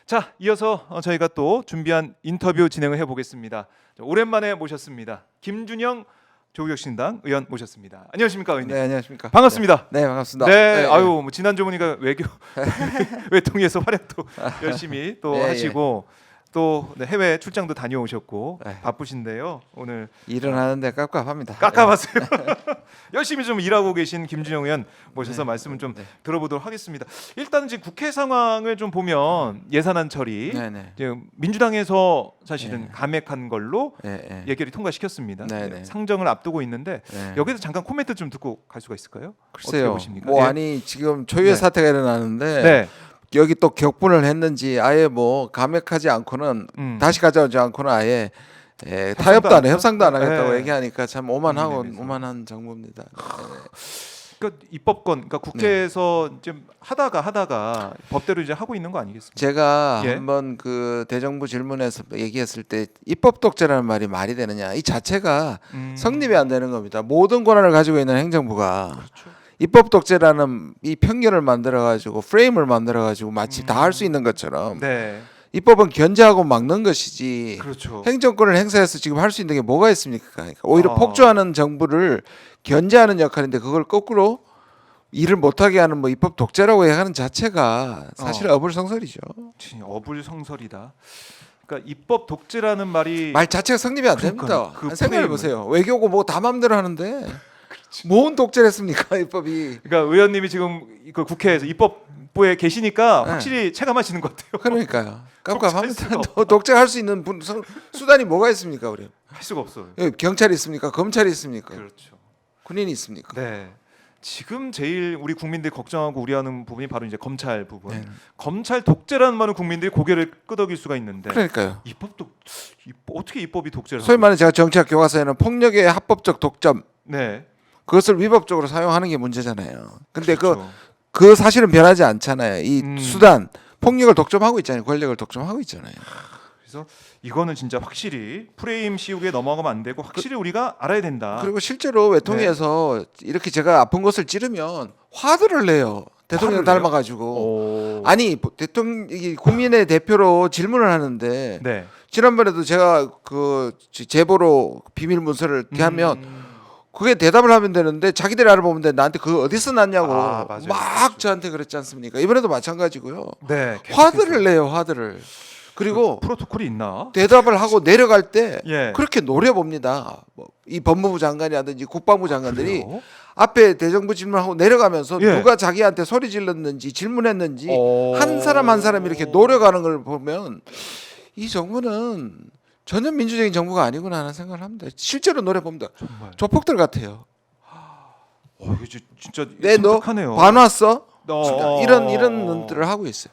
자, 이어서 저희가 또 준비한 인터뷰 진행을 해보겠습니다. 오랜만에 모셨습니다. 김준영 조국혁신당 의원 모셨습니다. 안녕하십니까, 의원님? 네, 안녕하십니까. 반갑습니다. 네, 반갑습니다. 네, 네, 아유, 뭐 지난주 보니까 외통위에서 활약도 열심히 또 네, 하시고 또 해외 출장도 다녀오셨고 네. 바쁘신데요. 오늘 일은 하는데 깝깝합니다. 깝깝하세요. 열심히 좀 일하고 계신 김준영 의원 모셔서 말씀을 좀 네. 들어보도록 하겠습니다. 일단은 지금 국회 상황을 좀 보면 예산안 처리 네. 지금 민주당에서 사실은 네. 감액한 걸로 네. 예결위 통과시켰습니다. 네. 상정을 앞두고 있는데 네. 여기서 잠깐 코멘트 좀 듣고 갈 수가 있을까요? 어떻게 글쎄요. 보십니까? 뭐 예. 아니 지금 초유의 네. 사태가 일어나는데 네. 여기 또 격분을 했는지 아예 뭐 감액하지 않고는 다시 가져오지 않고는 아예 타협도 안 해, 협상도 안 하겠다고 네. 얘기하니까 참 오만하고 국민의힘에서. 오만한 정부입니다. 그러니까 입법권, 그러니까 국회에서 좀 하다가 법대로 이제 하고 있는 거 아니겠습니까? 제가 예. 한번 그 대정부 질문에서 얘기했을 때 입법 독재라는 말이 되느냐 이 자체가 성립이 안 되는 겁니다. 모든 권한을 가지고 있는 행정부가 그렇죠. 입법 독재라는 이 편견을 만들어 가지고 프레임을 만들어 가지고 마치 다 할 수 있는 것처럼 네, 입법은 견제하고 막는 것이지 그렇죠. 행정권을 행사해서 지금 할 수 있는 게 뭐가 있습니까? 그러니까 오히려 아. 폭주하는 정부를 견제하는 역할인데 그걸 거꾸로 일을 못하게 하는 뭐 입법 독재라고 얘기하는 자체가 사실 어불성설이죠. 어불성설이다. 그러니까 입법 독재라는 말이 말 자체가 성립이 안 그러니까요. 됩니다. 그 생각해 프레임을. 보세요. 외교고 뭐 다 마음대로 하는데 뭔 독재를 했습니까 입법이? 그러니까 의원님이 지금 그 국회에서 입법부에 계시니까 네. 확실히 체감하시는 것 같아요. 그러니까요. 독재할 수가 깝깝합니다. 독재할 수 있는 수단이 뭐가 있습니까, 우리? 할 수가 없어요. 경찰이 있습니까? 검찰이 있습니까? 그렇죠. 군인이 있습니까? 네. 지금 제일 우리 국민들이 걱정하고 우려하는 부분이 바로 이제 검찰 부분. 네. 검찰 독재라는 말은 국민들이 고개를 끄덕일 수가 있는데 그러니까요. 어떻게 입법이 독재를 소위 하고 말해 제가 정치학 교과서에는 폭력의 합법적 독점 네. 그것을 위법적으로 사용하는 게 문제잖아요. 근데 그렇죠. 그 사실은 변하지 않잖아요. 이 수단 폭력을 독점하고 있잖아요. 권력을 독점하고 있잖아요. 그래서 이거는 진짜 확실히 프레임 씌우기에 넘어가면 안 되고 확실히 우리가 알아야 된다. 그리고 실제로 외통위에서 이렇게 제가 아픈 것을 찌르면 화들을 내요. 대통령 화를 내요? 닮아가지고. 오. 아니 대통령 국민의 대표로 질문을 하는데 네. 지난번에도 제가 그 제보로 비밀 문서를 하면 그게 대답을 하면 되는데 자기들이 알아보면 나한테 그거 어디서 났냐고 아, 맞아요. 막 그렇죠. 저한테 그랬지 않습니까? 이번에도 마찬가지고요. 네. 화들을 내요, 화들을. 그리고 프로토콜이 있나? 대답을 하고 내려갈 때 예. 그렇게 노려봅니다. 뭐 이 법무부 장관이라든지 국방부 장관들이 그래요? 앞에 대정부 질문하고 내려가면서 예. 누가 자기한테 소리 질렀는지 질문했는지 오. 한 사람 한 사람 이렇게 노려가는 걸 보면 이 정부는 전혀 민주적인 정부가 아니구나 하는 생각을 합니다. 실제로 노려봅니다. 정말. 조폭들 같아요. 이거 진짜 내 너 섬뜩하네요. 반왔어? 어. 이런 눈들을 하고 있어요.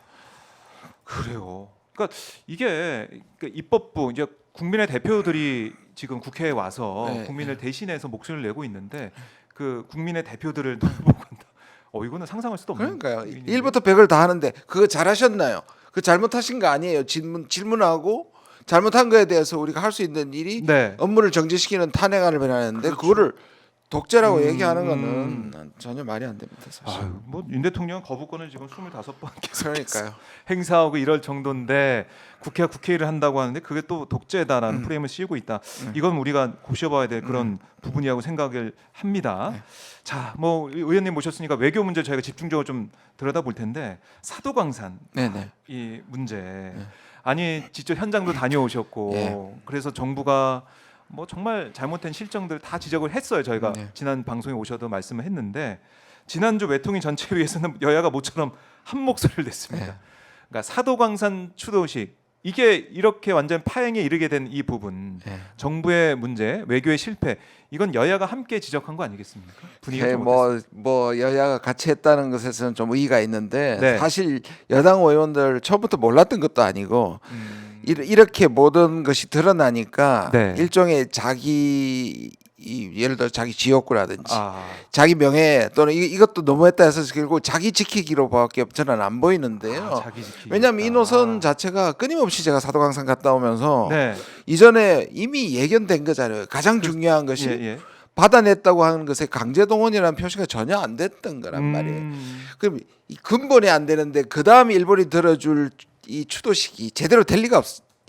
그래요. 그러니까 이게 입법부 이제 국민의 대표들이 지금 국회에 와서 네. 국민을 대신해서 목소리를 내고 있는데 그 국민의 대표들을 돌보고 한다. 이거는 상상할 수도 없는. 그러니까요. 일인데. 1부터 100을 다 하는데 그거 잘하셨나요? 그 잘못하신 거 아니에요. 질문하고 잘못한 거에 대해서 우리가 할 수 있는 일이 네. 업무를 정지시키는 탄핵안을 변하는데 그렇죠. 그거를 독재라고 얘기하는 거는 전혀 말이 안 됩니다. 사실. 뭐윤 대통령 거부권을 지금 25번 계속 그러니까요. 행사하고 이럴 정도인데 국회가 국회일을 한다고 하는데 그게 또 독재다라는 프레임을 씌우고 있다. 이건 우리가 고셔봐야 될 그런 부분이라고 생각을 합니다. 네. 자, 뭐 의원님 모셨으니까 외교 문제 저희가 집중적으로 좀 들여다볼 텐데 사도광산 네네. 이 문제 아니 직접 현장도 다녀오셨고 예. 그래서 정부가 뭐 정말 잘못된 실정들 다 지적을 했어요. 저희가 네. 지난 방송에 오셔도 말씀을 했는데 지난주 외통위 전체회의에서는 여야가 모처럼 한 목소리를 냈습니다. 네. 그러니까 사도광산 추도식 이게 이렇게 완전 파행에 이르게 된 이 부분 네. 정부의 문제, 외교의 실패 이건 여야가 함께 지적한 거 아니겠습니까? 분위기가 좀 어땠어요? 뭐 여야가 같이 했다는 것에서는 좀 의의가 있는데 네. 사실 여당 의원들 처음부터 몰랐던 것도 아니고 이렇게 모든 것이 드러나니까 네. 일종의 예를 들어 자기 지역구라든지 아, 자기 명예 또는 이것도 너무했다 해서 결국 자기 지키기로밖에 저는 안 보이는데요. 자기 지키기. 왜냐하면 이 노선 자체가 끊임없이 제가 사도광산 갔다 오면서 네. 이전에 이미 예견된 거잖아요. 가장 중요한 것이 예. 받아냈다고 하는 것에 강제동원이라는 표시가 전혀 안 됐던 거란 말이에요. 그럼 이 근본이 안 되는데 그 다음 일본이 들어줄 이 추도식이 제대로 될 리가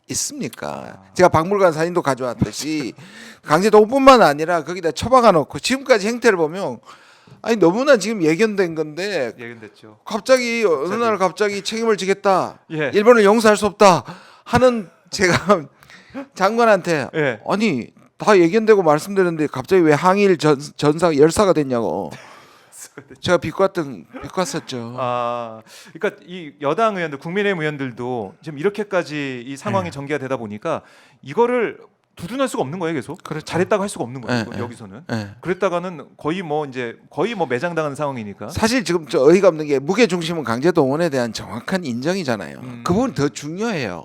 있습니까? 제가 박물관 사진도 가져왔듯이 강제동원뿐만 아니라 거기다 처박아 놓고 지금까지 행태를 보면 아니 너무나 지금 예견된 건데 예견됐죠. 갑자기 어느 날 갑자기 책임을 지겠다. 예. 일본을 용서할 수 없다 하는 제가 장관한테 예. 아니 다 예견되고 말씀드렸는데 갑자기 왜 항일 전사 열사가 됐냐고 제가 비꼬았었죠. 아, 그러니까 이 여당 의원들, 국민의힘 의원들도 지금 이렇게까지 이 상황이 전개가 되다 보니까 이거를 두둔할 수가 없는 거예요, 계속. 그렇죠. 잘했다고 할 수가 없는 거예요, 네, 여기서는. 네. 그랬다가는 거의 뭐 매장당하는 상황이니까. 사실 지금 저 어이가 없는 게 무게 중심은 강제 동원에 대한 정확한 인정이잖아요. 그 부분 더 중요해요.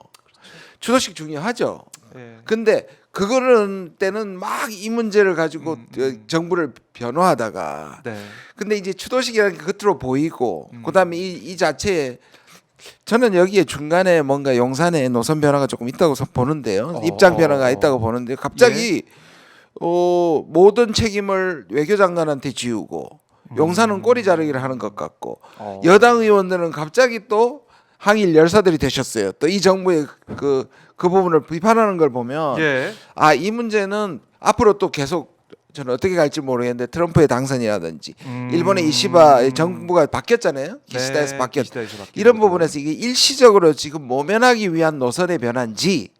추도식 중요하죠. 예. 근데 그거는 때는 막 이 문제를 가지고 정부를 변호하다가 네. 근데 이제 추도식이라는 게 겉으로 보이고 그다음에 이 자체에 저는 여기에 중간에 뭔가 용산에 노선 변화가 조금 있다고 보는데요. 입장 변화가 있다고 보는데 갑자기 모든 책임을 외교장관한테 지우고 용산은 꼬리 자르기를 하는 것 같고 여당 의원들은 갑자기 또 항일 열사들이 되셨어요. 또 이 정부의 그 부분을 비판하는 걸 보면 예. 아 이 문제는 앞으로 또 계속 저는 어떻게 갈지 모르겠는데 트럼프의 당선이라든지 일본의 이시바 정부가 바뀌었잖아요. 기시다에서 바뀌었. 이런 부분에서 이게 일시적으로 지금 모면하기 위한 노선의 변화인지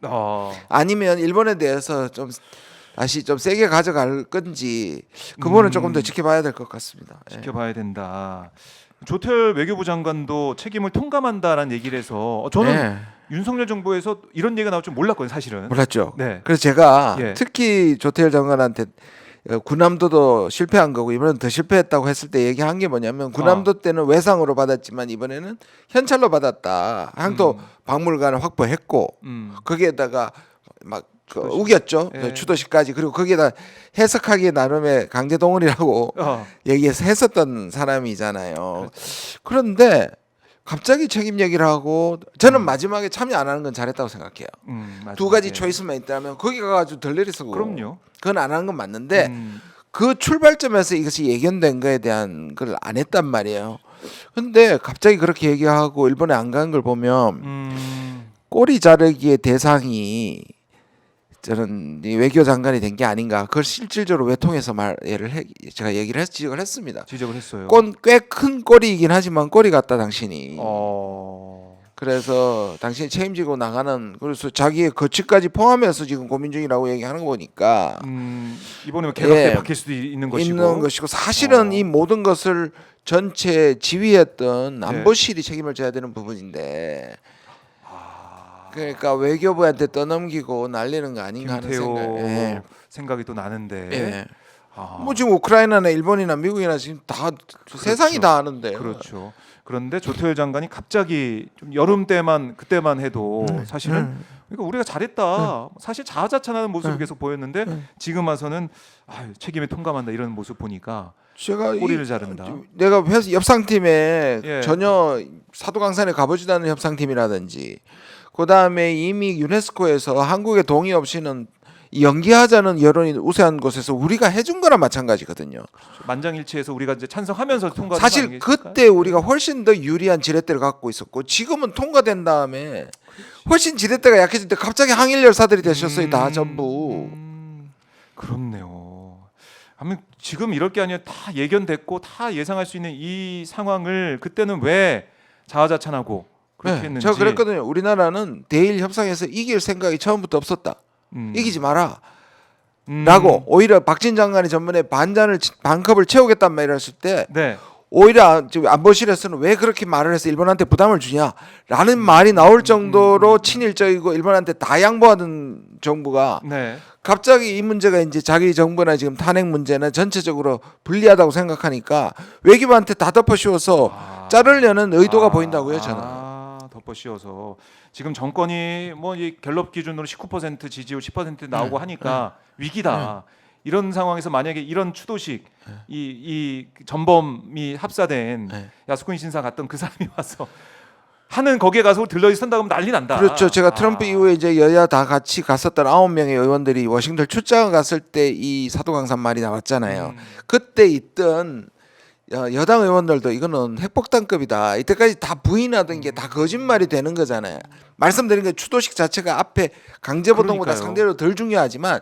아니면 일본에 대해서 좀 다시 좀 세게 가져갈 건지 그 부분은 조금 더 지켜봐야 될 것 같습니다. 지켜봐야 된다. 조태열 외교부 장관도 책임을 통감한다라는 얘기를 해서 저는 윤석열 정부에서 이런 얘기가 나올 줄 몰랐거든요, 사실은. 몰랐죠. 네. 그래서 제가 예. 특히 조태열 장관한테 군함도도 실패한 거고 이번엔 더 실패했다고 했을 때 얘기한 게 뭐냐면 군함도 때는 외상으로 받았지만 이번에는 현찰로 받았다. 향토 박물관을 확보했고 거기에다가 막 우겼죠. 예. 추도식까지. 그리고 거기에다 해석하기에 나름의 강제동원이라고 얘기해서 했었던 사람이잖아요. 그런데 갑자기 책임 얘기를 하고 저는 마지막에 참여 안 하는 건 잘했다고 생각해요. 두 가지 초이스만 있다면 거기 가가지고 덜 내리서고 그럼요. 그건 안 하는 건 맞는데 그 출발점에서 이것이 예견된 거에 대한 걸 안 했단 말이에요. 근데 갑자기 그렇게 얘기하고 일본에 안 간 걸 보면 꼬리 자르기의 대상이 저는 이 외교장관이 된 게 아닌가. 그걸 실질적으로 외통해서 제가 지적을 했습니다. 지적을 했어요. 꽤 큰 꼬리이긴 하지만 꼬리 같다 당신이. 그래서 당신이 책임지고 나가는 그래서 자기의 거취까지 포함해서 지금 고민 중이라고 얘기하는 거 보니까 이번에 개각돼 바뀔 수도 있는 것이고 사실은 이 모든 것을 전체 지휘했던 안보실이 책임을 져야 되는 부분인데 그러니까 외교부한테 떠넘기고 날리는 거 아닌가 하는 생각이 또 나는데 뭐 지금 우크라이나나 일본이나 미국이나 지금 다 세상이 다 아는데 그렇죠. 그런데 조태열 장관이 갑자기 좀 여름 때만 그때만 해도 사실은 그러니까 우리가 잘했다. 사실 자아자찬하는 모습을 계속 보였는데 지금 와서는 책임에 통감한다 이런 모습 보니까 제가 꼬리를 자른다. 내가 협상팀에 전혀 사도강산에 가보지도 않은 협상팀이라든지 그다음에 이미 유네스코에서 한국의 동의 없이는 연기하자는 여론이 우세한 곳에서 우리가 해준 거랑 마찬가지거든요. 만장일치해서 우리가 이제 찬성하면서 통과. 사실 그때 우리가 훨씬 더 유리한 지렛대를 갖고 있었고 지금은 통과된 다음에 훨씬 지렛대가 약해질 때 갑자기 항일 열사들이 되셨어요. 다 전부. 그렇네요. 아니 지금 이럴 게 아니라 다 예견됐고 다 예상할 수 있는 이 상황을 그때는 왜 자아자찬하고 그렇게 했는지. 제가 그랬거든요. 우리나라는 대일 협상에서 이길 생각이 처음부터 없었다. 이기지 마라. 라고 오히려 박진 장관이 전번에 반컵을 채우겠단 말을 했을 때 오히려 안보실에서는 왜 그렇게 말을 해서 일본한테 부담을 주냐라는 말이 나올 정도로 친일적이고 일본한테 다 양보하던 정부가 갑자기 이 문제가 이제 자기 정부나 지금 탄핵 문제는 전체적으로 불리하다고 생각하니까 외교부한테 다 덮어씌워서 자르려는 의도가 보인다고요, 저는. 덮어씌워서 지금 정권이 뭐 이 갤럽 기준으로 19% 지지율 10% 나오고 하니까 위기다. 이런 상황에서 만약에 이런 추도식 이 전범이 합사된 야스쿠니 신사 갔던 그 사람이 와서 하는 거기에 가서 들러리 선다 그러면 난리 난다. 그렇죠. 제가 트럼프 이후에 이제 여야 다 같이 갔었던 9명의 의원들이 워싱턴 출장 갔을 때 이 사도강산 말이 나왔잖아요. 그때 있던 여당 의원들도 이거는 핵폭탄급이다. 이때까지 다 부인하던 게 다 거짓말이 되는 거잖아요. 말씀드린 게 추도식 자체가 앞에 강제보동보다 그러니까요. 상대로 덜 중요하지만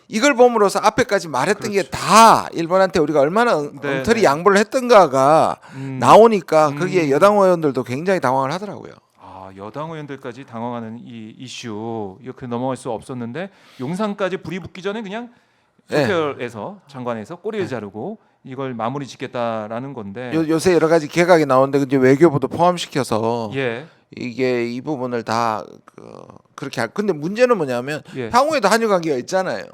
이걸 봄으로써 앞에까지 말했던 그렇죠. 게 다 일본한테 우리가 얼마나 네, 엉터리 네. 양보를 했던가가 나오니까 거기에 여당 의원들도 굉장히 당황을 하더라고요. 아, 여당 의원들까지 당황하는 이 이슈 이렇게 넘어갈 수 없었는데 용산까지 불이 붙기 전에 그냥 조태열에서 장관에서 꼬리를 자르고 이걸 마무리 짓겠다라는 건데 요새 여러 가지 개각이 나오는데 이제 외교부도 포함시켜서 예. 이게 이 부분을 다 그렇게 근데 문제는 뭐냐면 예. 향후에도 한일 관계가 있잖아요.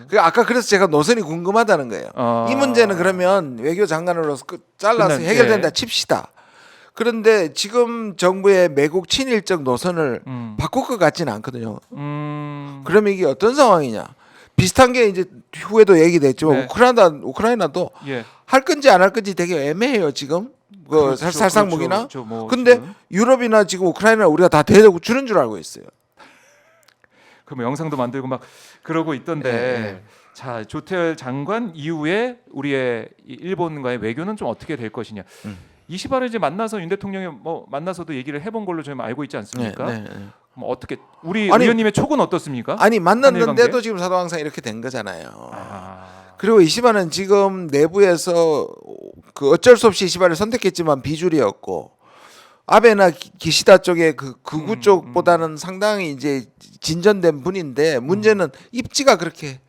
그럼요. 아까 그래서 제가 노선이 궁금하다는 거예요. 이 문제는 그러면 외교 장관으로서 잘라서 해결된다 칩시다. 그런데 지금 정부의 매국 친일적 노선을 바꿀 것 같지는 않거든요. 그러면 이게 어떤 상황이냐? 비슷한 게 이제 후에도 얘기됐지만 네. 우크라이나도 예. 할 건지 안 할 건지 되게 애매해요 지금. 그렇죠, 살상 무기나. 그렇죠, 뭐 근데 지금. 유럽이나 지금 우크라이나 우리가 다 대대고 주는 줄 알고 있어요. 그럼 영상도 만들고 막 그러고 있던데 자 조태열 장관 이후에 우리의 이 일본과의 외교는 좀 어떻게 될 것이냐. 이시바를 이제 만나서 윤 대통령이 뭐 만나서도 얘기를 해본 걸로 저희 알고 있지 않습니까? 뭐 어떻게 우리 의원님의 촉은 어떻습니까? 아니 만났는데도 한일 관계? 지금 사도항상 이렇게 된 거잖아요. 아, 그리고 이시바는 지금 내부에서 그 어쩔 수 없이 이시바를 선택했지만 비주류였고 아베나 기시다 쪽의 그 극우 쪽보다는 상당히 이제 진전된 분인데 문제는 입지가 그렇게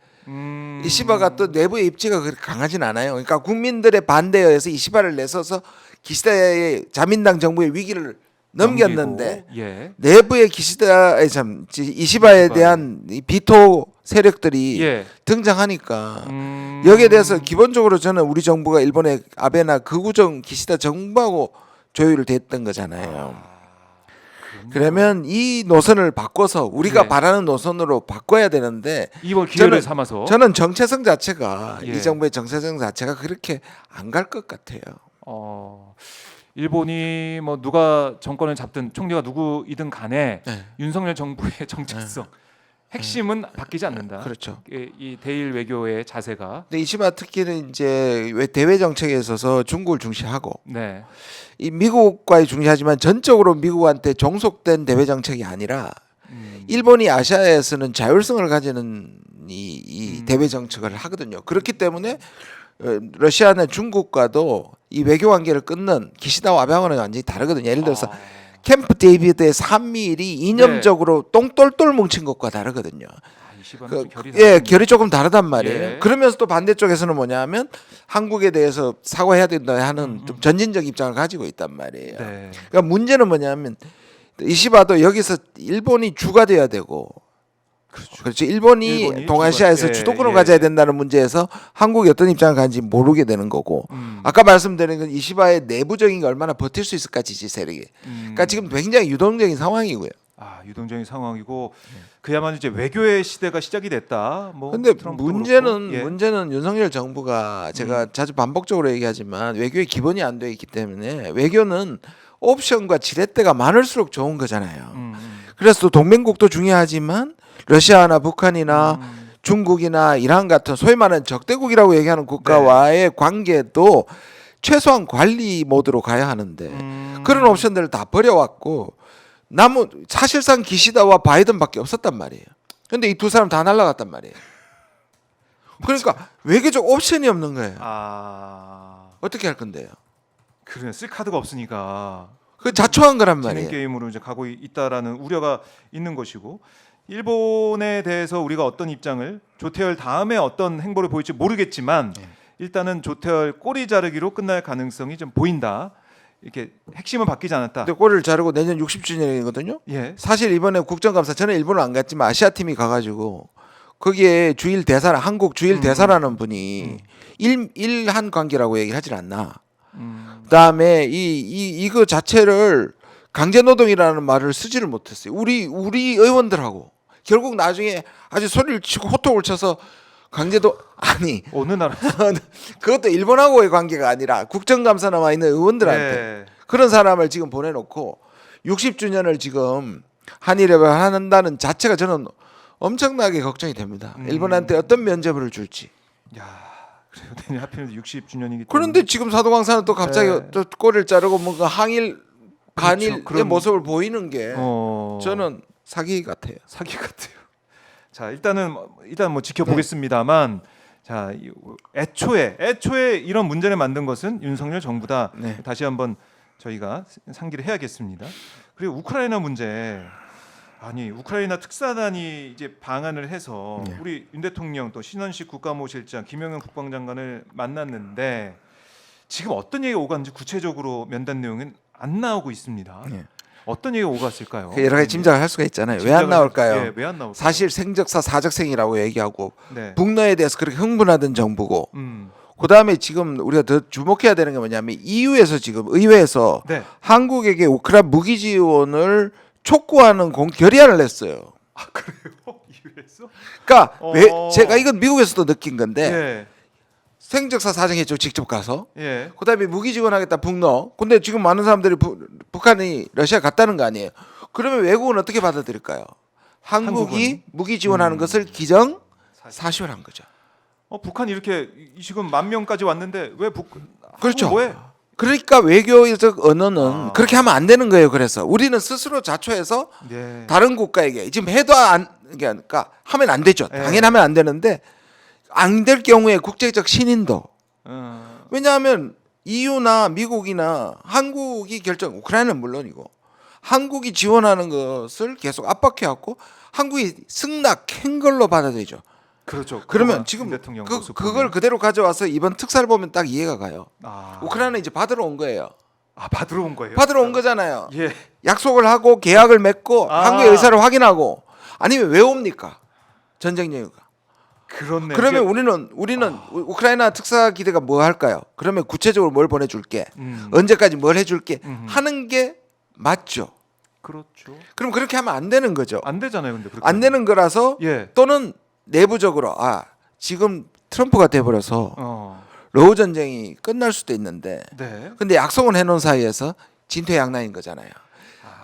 이시바가 또 내부의 입지가 그렇게 강하진 않아요. 그러니까 국민들의 반대에 의해서 이시바를 내서서 기시다의 자민당 정부의 위기를 넘겼는데 예. 내부의 기시다의 참 이시바에 대한 이 비토 세력들이 예. 등장하니까 여기에 대해서 기본적으로 저는 우리 정부가 일본의 아베나 극우정 기시다 정부하고 조율을 됐던 거잖아요. 그러면 이 노선을 바꿔서 우리가 네. 바라는 노선으로 바꿔야 되는데 이번 기회를 저는- 삼아서 저는 정체성 자체가 예. 이 정부의 정체성 자체가 그렇게 안 갈 것 같아요. 일본이 뭐 누가 정권을 잡든 총리가 누구이든 간에 네. 윤석열 정부의 정체성 핵심은 바뀌지 않는다. 그렇죠. 이 대일 외교의 자세가 근데 이시바 특히는 이제 왜 대외 정책에 있어서 중국을 중시하고 네. 이 미국과의 중시하지만 전적으로 미국한테 종속된 대외 정책이 아니라 일본이 아시아에서는 자율성을 가지는 이 대외 정책을 하거든요. 그렇기 때문에 러시아나 중국과도 이 외교 관계를 끊는 기시다와 아베하고는 완전히 다르거든요. 예를 들어서 캠프 데이비드의 산미일이 이념적으로 똥똘똘 뭉친 것과 다르거든요. 이시바는 좀 결이 예, 결이 조금 다르단 말이에요. 예. 그러면서 또 반대쪽에서는 뭐냐면 한국에 대해서 사과해야 된다 하는 좀 전진적 입장을 가지고 있단 말이에요. 네. 그러니까 문제는 뭐냐면 이시바도 여기서 일본이 주가 돼야 되고 그렇죠. 일본이 동아시아에서 주가- 예, 주도권을 예. 가져야 된다는 문제에서 한국이 어떤 입장을 가는지 모르게 되는 거고 아까 말씀드린 건 이시바의 내부적인 게 얼마나 버틸 수 있을까 지지 세력이. 그러니까 지금 굉장히 유동적인 상황이고요. 유동적인 상황이고 그야말로 이제 외교의 시대가 시작이 됐다. 뭐 근데 트럼프도 문제는 그렇고. 예. 문제는 윤석열 정부가 제가 자주 반복적으로 얘기하지만 외교의 기본이 안 돼 있기 때문에 외교는 옵션과 지렛대가 많을수록 좋은 거잖아요. 그래서 또 동맹국도 중요하지만 러시아나 북한이나 중국이나 이란 같은 소위 말하는 적대국이라고 얘기하는 국가와의 관계도 최소한 관리 모드로 가야 하는데 그런 옵션들을 다 버려왔고 사실상 기시다와 바이든밖에 없었단 말이에요. 근데 이 두 사람 다 날라갔단 말이에요. 그러니까 외교적 옵션이 없는 거예요. 어떻게 할 건데요? 그래 쓸 카드가 없으니까 그 자초한 거란 진행 말이에요. 게임으로 이제 가고 있다라는 우려가 있는 것이고 일본에 대해서 우리가 어떤 입장을 조태열 다음에 어떤 행보를 보일지 모르겠지만 일단은 조태열 꼬리 자르기로 끝날 가능성이 좀 보인다. 이렇게 핵심은 바뀌지 않았다. 근데 꼬리를 자르고 내년 60주년이거든요. 예. 사실 이번에 국정감사 저는 일본을 안 갔지만 아시아 팀이 가가지고 거기에 주일 대사라 한국 주일 대사라는 분이 일한 관계라고 얘기를 하질 않나. 그다음에 이거 자체를 강제 노동이라는 말을 쓰지를 못했어요. 우리 의원들하고 결국 나중에 아주 소리를 치고 호통을 쳐서 강제도 아니 어느 나라 그것도 일본하고의 관계가 아니라 국정감사 나와 있는 의원들한테 네. 그런 사람을 지금 보내놓고 60주년을 지금 한일협을 한다는 자체가 저는 엄청나게 걱정이 됩니다. 일본한테 어떤 면죄부를 줄지. 야, 하필 60주년이기 때문에. 그런데 지금 사도광산은 또 갑자기 네. 또 꼬리를 자르고 뭔가 항일 간일의 그런- 모습을 보이는 게 어, 저는 사기 같아요. 사기 같아요. 자 일단 뭐 지켜보겠습니다만 자 애초에 이런 문제를 만든 것은 윤석열 정부다. 네. 다시 한번 저희가 상기를 해야겠습니다. 그리고 우크라이나 문제 아니 우크라이나 특사단이 이제 방한을 해서 네. 우리 윤 대통령 또 신원식 국가모실장 김영현 국방장관을 만났는데 지금 어떤 얘기가 오갔는지 구체적으로 면담 내용은 안 나오고 있습니다. 네. 어떤 얘기가 오갔을까요? 그 여러 가지 짐작을 할 수가 있잖아요. 왜 안 짐작을- 나올까요? 예, 왜 안 나올까요? 사실 생적사 사적생이라고 얘기하고 네. 북러에 대해서 그렇게 흥분하던 정부고 음. 그다음에 지금 우리가 더 주목해야 되는 게 뭐냐면 EU에서 지금 의회에서 네. 한국에게 우크라이나 무기 지원을 촉구하는 결의안을 냈어요. 아 그래요? 이유에서? 그러니까 어. 왜 제가 이건 미국에서도 느낀 건데 예. 생적사 사정했죠. 직접 가서. 예. 그다음에 무기 지원하겠다 북러. 근데 지금 많은 사람들이 북한이 러시아 갔다는 거 아니에요. 그러면 외국은 어떻게 받아들일까요? 한국이 한국은? 무기 지원하는 것을 기정 사실화한 거죠. 북한이 이렇게 지금 10,000명까지 왔는데 왜 그렇죠. 한국 뭐해? 그러니까 외교적 언어는 아. 그렇게 하면 안 되는 거예요. 그래서 우리는 스스로 자초해서 예. 다른 국가에게 지금 해도 그러니까 하면 안 되죠. 예. 당연히 하면 안 되는데 안 될 경우에 국제적 신인도 왜냐하면 EU나 미국이나 한국이 우크라이나는 물론이고 한국이 지원하는 것을 계속 압박해왔고 한국이 승낙한 걸로 받아들이죠. 그렇죠. 그러면 윤 지금 대통령 그걸 모습 보면. 그대로 가져와서 이번 특사를 보면 딱 이해가 가요. 아. 우크라이나 이제 받으러 온 거예요. 아 받으러 온 거예요? 받으러 온 거잖아요. 예. 약속을 하고 계약을 맺고 아. 한국의 의사를 확인하고 아니면 왜 옵니까? 전쟁 이유가. 그렇네. 그러면 우리는 우크라이나 특사 기대가 뭐 할까요? 그러면 구체적으로 뭘 보내줄게, 언제까지 뭘 해줄게 하는 게 맞죠. 그렇죠. 그럼 그렇게 하면 안 되는 거죠. 안 되잖아요, 근데 그렇게. 안 되는 거라서 예. 또는 내부적으로 지금 트럼프가 돼버려서 러우 전쟁이 끝날 수도 있는데, 네. 근데 약속은 해놓은 사이에서 진퇴양난인 거잖아요.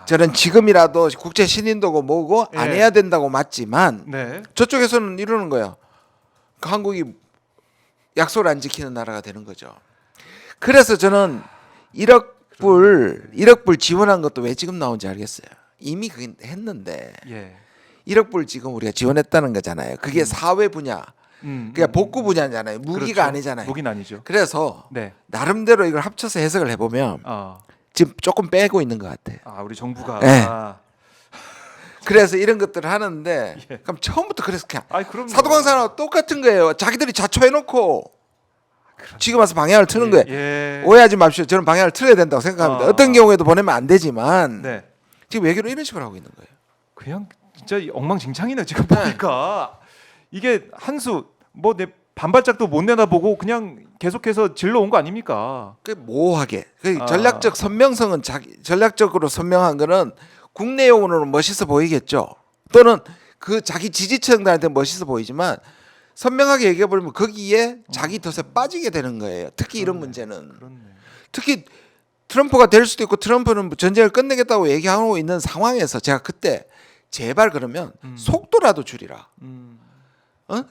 저는 지금이라도 국제 신인도고 뭐고 안 예. 해야 된다고 맞지만 네. 저쪽에서는 이러는 거예요. 한국이 약속을 안 지키는 나라가 되는 거죠. 그래서 저는 1억 불 지원한 것도 왜 지금 나온지 알겠어요. 이미 그게 했는데 예. 1억 불 지금 우리가 지원했다는 거잖아요. 그게 사회 분야, 그러니까 복구 분야잖아요. 무기가 그렇죠. 아니잖아요. 무기는 아니죠. 그래서 네. 나름대로 이걸 합쳐서 해석을 해보면 지금 조금 빼고 있는 것 같아요. 우리 정부가. 네. 그래서 이런 것들을 하는데 예. 그럼 처음부터 그래서 그냥 그럼 사도광산하고 똑같은 거예요. 자기들이 자초해놓고 지금 와서 방향을 트는 거예요. 예. 오해하지 마십시오. 저는 방향을 틀어야 된다고 생각합니다. 어떤 경우에도 보내면 안 되지만 네. 지금 외교를 이런 식으로 하고 있는 거예요. 그냥 진짜 엉망진창이네 지금 보니까. 이게 한수 내 반발짝도 못 내다보고 그냥 계속해서 질러 온 거 아닙니까? 그 모호하게 전략적 선명성은 전략적으로 선명한 거는 국내용으로는 멋있어 보이겠죠. 또는 그 자기 지지층들한테 멋있어 보이지만 선명하게 얘기해 버리면 거기에 자기 덫에 빠지게 되는 거예요. 특히 이런 문제는. 그렇네. 특히 트럼프가 될 수도 있고 트럼프는 전쟁을 끝내겠다고 얘기하고 있는 상황에서 제가 그때 제발 그러면 속도라도 줄이라.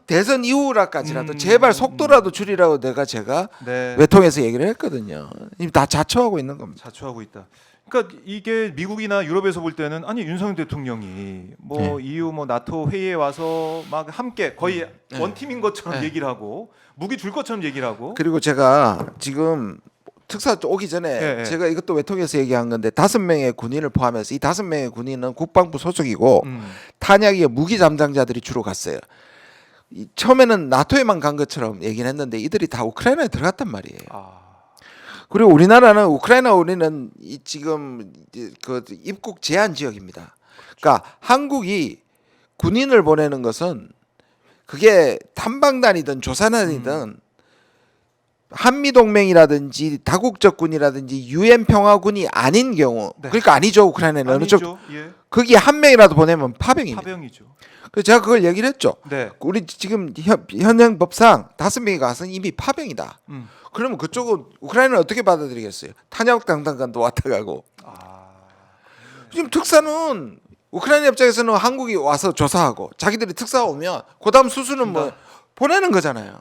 대선 이후라까지라도 제발 속도라도 줄이라고 제가 네. 외통에서 얘기를 했거든요. 이미 다 자초하고 있는 겁니다. 자초하고 있다. 그러니까 이게 미국이나 유럽에서 볼 때는 윤석열 대통령이 EU 나토 회의에 와서 막 함께 거의 원팀인 것처럼 네. 얘기를 하고 무기 줄 것처럼 얘기를 하고. 그리고 제가 지금 특사 오기 전에 제가 이것도 외통에서 얘기한 건데 5명의 군인을 포함해서 이 5명의 군인은 국방부 소속이고 탄약이 무기 담당자들이 주로 갔어요. 처음에는 나토에만 간 것처럼 얘기는 했는데 이들이 다 우크라이나에 들어갔단 말이에요. 그리고 우리는 지금 그 입국 제한 지역입니다. 그러니까 한국이 군인을 보내는 것은 그게 탐방단이든 조산단이든 한미 동맹이라든지 다국적 군이라든지 유엔 평화군이 아닌 경우, 그러니까 아니죠. 우크라이나는 어느 쪽 거기 한 명이라도 보내면 파병입니다. 파병이죠. 그래서 제가 그걸 얘기를 했죠. 네. 우리 지금 현행 법상 5명이 가서 이미 파병이다. 그러면 그쪽은 우크라이나는 어떻게 받아들이겠어요? 탄약 담당관도 왔다 가고. 지금 특사는 우크라이나 입장에서는 한국이 와서 조사하고 자기들이 특사 오면 그다음 수수는 보내는 거잖아요.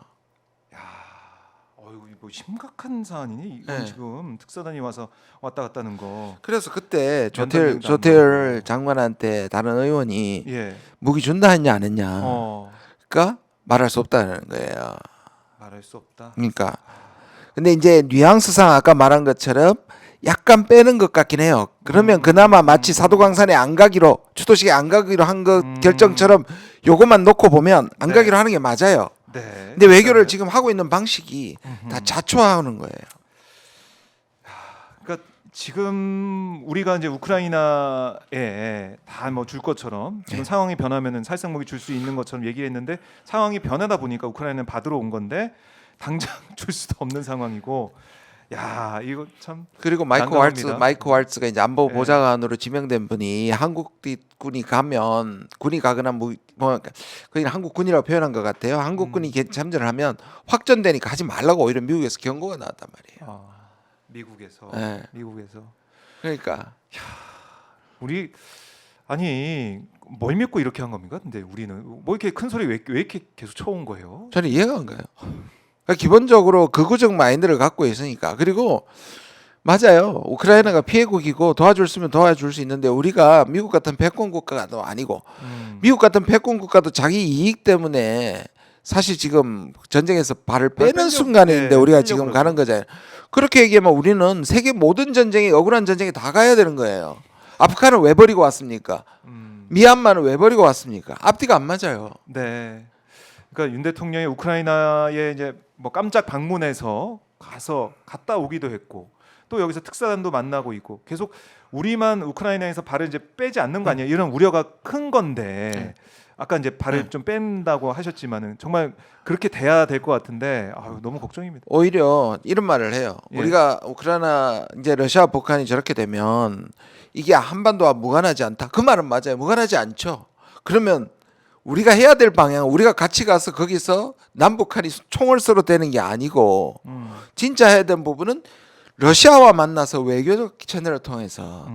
뭐 심각한 사안이니 이건 네. 지금 특사단이 와서 왔다 갔다는 거. 그래서 그때 면담 조태열 장관한테 다른 의원이 예. 무기 준다 했냐 안 했냐. 어. 그러니까 말할 수 없다는 거예요. 말할 수 없다. 그러니까 근데 이제 뉘앙스상 아까 말한 것처럼 약간 빼는 것 같긴 해요. 그러면 그나마 마치 사도광산에 안 가기로 추도식에 안 가기로 한 것 결정처럼 요것만 놓고 보면 안 네. 가기로 하는 게 맞아요. 네. 근데 외교를 지금 하고 있는 방식이 다 자초하는 거예요. 그러니까 지금 우리가 이제 우크라이나에 다 뭐 줄 것처럼 지금 네. 상황이 변하면은 살상무기 줄 수 있는 것처럼 얘기했는데 상황이 변하다 보니까 우크라이나는 받으러 온 건데 당장 줄 수도 없는 상황이고, 야 이거 참. 그리고 난감합니다. 마이크 왈츠가 이제 안보 네. 보좌관으로 지명된 분이 한국군이 가면 군이 가거나 뭐 그냥 한국군이라고 표현한 것 같아요. 한국군이 참전을 하면 확전되니까 하지 말라고 오히려 미국에서 경고가 나왔단 말이에요. 미국에서. 네. 미국에서 그러니까 우리 아니 뭘 믿고 이렇게 한 겁니까? 근데 우리는 뭐 이렇게 큰 소리 왜 이렇게 계속 쳐온 거예요? 저는 이해가 안 가요. 그러니까 기본적으로 극우적 마인드를 갖고 있으니까. 그리고 맞아요. 우크라이나가 피해국이고 도와줄 수면 도와줄 수 있는데 우리가 미국 같은 패권 국가도 아니고 미국 같은 패권 국가도 자기 이익 때문에 사실 지금 전쟁에서 발을 빼는 순간인데 네, 우리가 빼려고 지금 그러죠. 가는 거잖아요. 그렇게 얘기하면 우리는 세계 모든 전쟁이 억울한 전쟁에 다 가야 되는 거예요. 아프간은 왜 버리고 왔습니까? 미얀마는 왜 버리고 왔습니까? 앞뒤가 안 맞아요. 네. 그러니까 윤 대통령이 우크라이나에 이제 뭐 깜짝 방문해서 갔다 오기도 했고 또 여기서 특사단도 만나고 있고 계속 우리만 우크라이나에서 발을 이제 빼지 않는 거 아니에요? 이런 우려가 큰 건데 아까 이제 발을 좀 뺀다고 하셨지만은 정말 그렇게 돼야 될 것 같은데 아유, 너무 걱정입니다. 오히려 이런 말을 해요. 예. 우리가 우크라이나 이제 러시아 북한이 저렇게 되면 이게 한반도와 무관하지 않다. 그 말은 맞아요. 무관하지 않죠. 그러면 우리가 해야 될 방향은 우리가 같이 가서 거기서 남북한이 총을 서로 대는 게 아니고 진짜 해야 되는 부분은 러시아와 만나서 외교적 채널을 통해서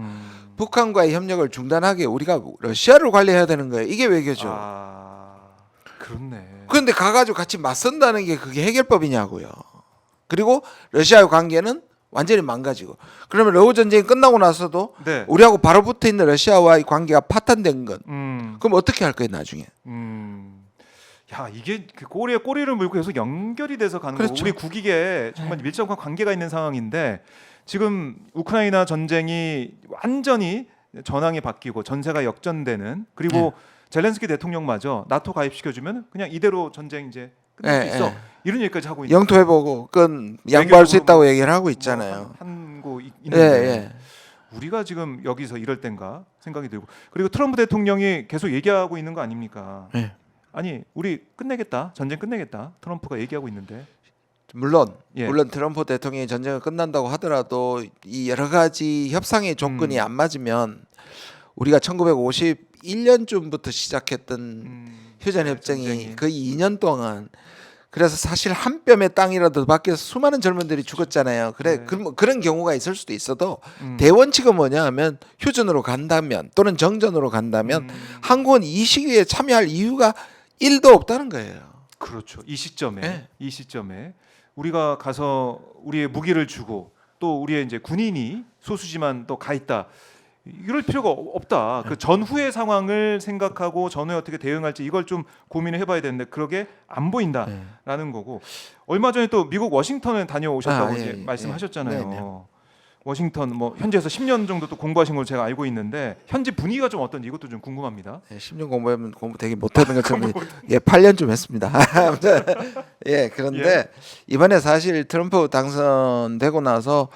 북한과의 협력을 중단하게 우리가 러시아를 관리해야 되는 거예요. 이게 외교죠. 그렇네. 그런데 가가지고 같이 맞선다는 게 그게 해결법이냐고요. 그리고 러시아의 관계는 완전히 망가지고 그러면 러우 전쟁이 끝나고 나서도 네. 우리하고 바로 붙어 있는 러시아와의 관계가 파탄된 건 그럼 어떻게 할 거예요 나중에? 야 이게 그 꼬리에 꼬리를 물고 계속 연결이 돼서 가는 그렇죠. 거고 우리 국익에 정말 밀접한 관계가 있는 상황인데 지금 우크라이나 전쟁이 완전히 전황이 바뀌고 전세가 역전되는 그리고 젤렌스키 대통령마저 나토 가입시켜주면 그냥 이대로 전쟁 이제 끝낼 수 있어 이런 얘기까지 하고 있는 영토 회복은 양보할 수 있다고 얘기를 하고 있잖아요. 한고 있는데 예. 우리가 지금 여기서 이럴 땐가 생각이 들고 그리고 트럼프 대통령이 계속 얘기하고 있는 거 아닙니까? 예. 아니 우리 끝내겠다 전쟁 끝내겠다 트럼프가 얘기하고 있는데 물론 예. 트럼프 대통령이 전쟁을 끝난다고 하더라도 이 여러 가지 협상의 조건이 안 맞으면 우리가 1951년쯤부터 시작했던 휴전 협정이 전쟁이. 거의 2년 동안 그래서 사실 한 뼘의 땅이라도 밖에서 수많은 젊은들이 죽었잖아요. 그래 네. 그런 경우가 있을 수도 있어도 음. 대원칙은 뭐냐하면 휴전으로 간다면 또는 정전으로 간다면 한국은 이 시기에 참여할 이유가 1도 없다는 거예요. 그렇죠. 이 시점에 네. 이 시점에 우리가 가서 우리의 무기를 주고 또 우리의 이제 군인이 소수지만 또 가 있다. 이럴 필요가 없다. 그 전후의 상황을 생각하고 전후에 어떻게 대응할지 이걸 좀 고민을 해봐야 되는데 그러게 안 보인다라는 거고 얼마 전에 또 미국 워싱턴에 다녀오셨다고 이제 말씀하셨잖아요. 네. 워싱턴 뭐 현지에서 10년 정도 또 공부하신 걸로 제가 알고 있는데 현지 분위기가 좀 어떤지 이것도 좀 궁금합니다. 10년 공부하면 공부 되게 못하는 것처럼 8년 좀 했습니다. 그런데 이번에 사실 트럼프 당선되고 나서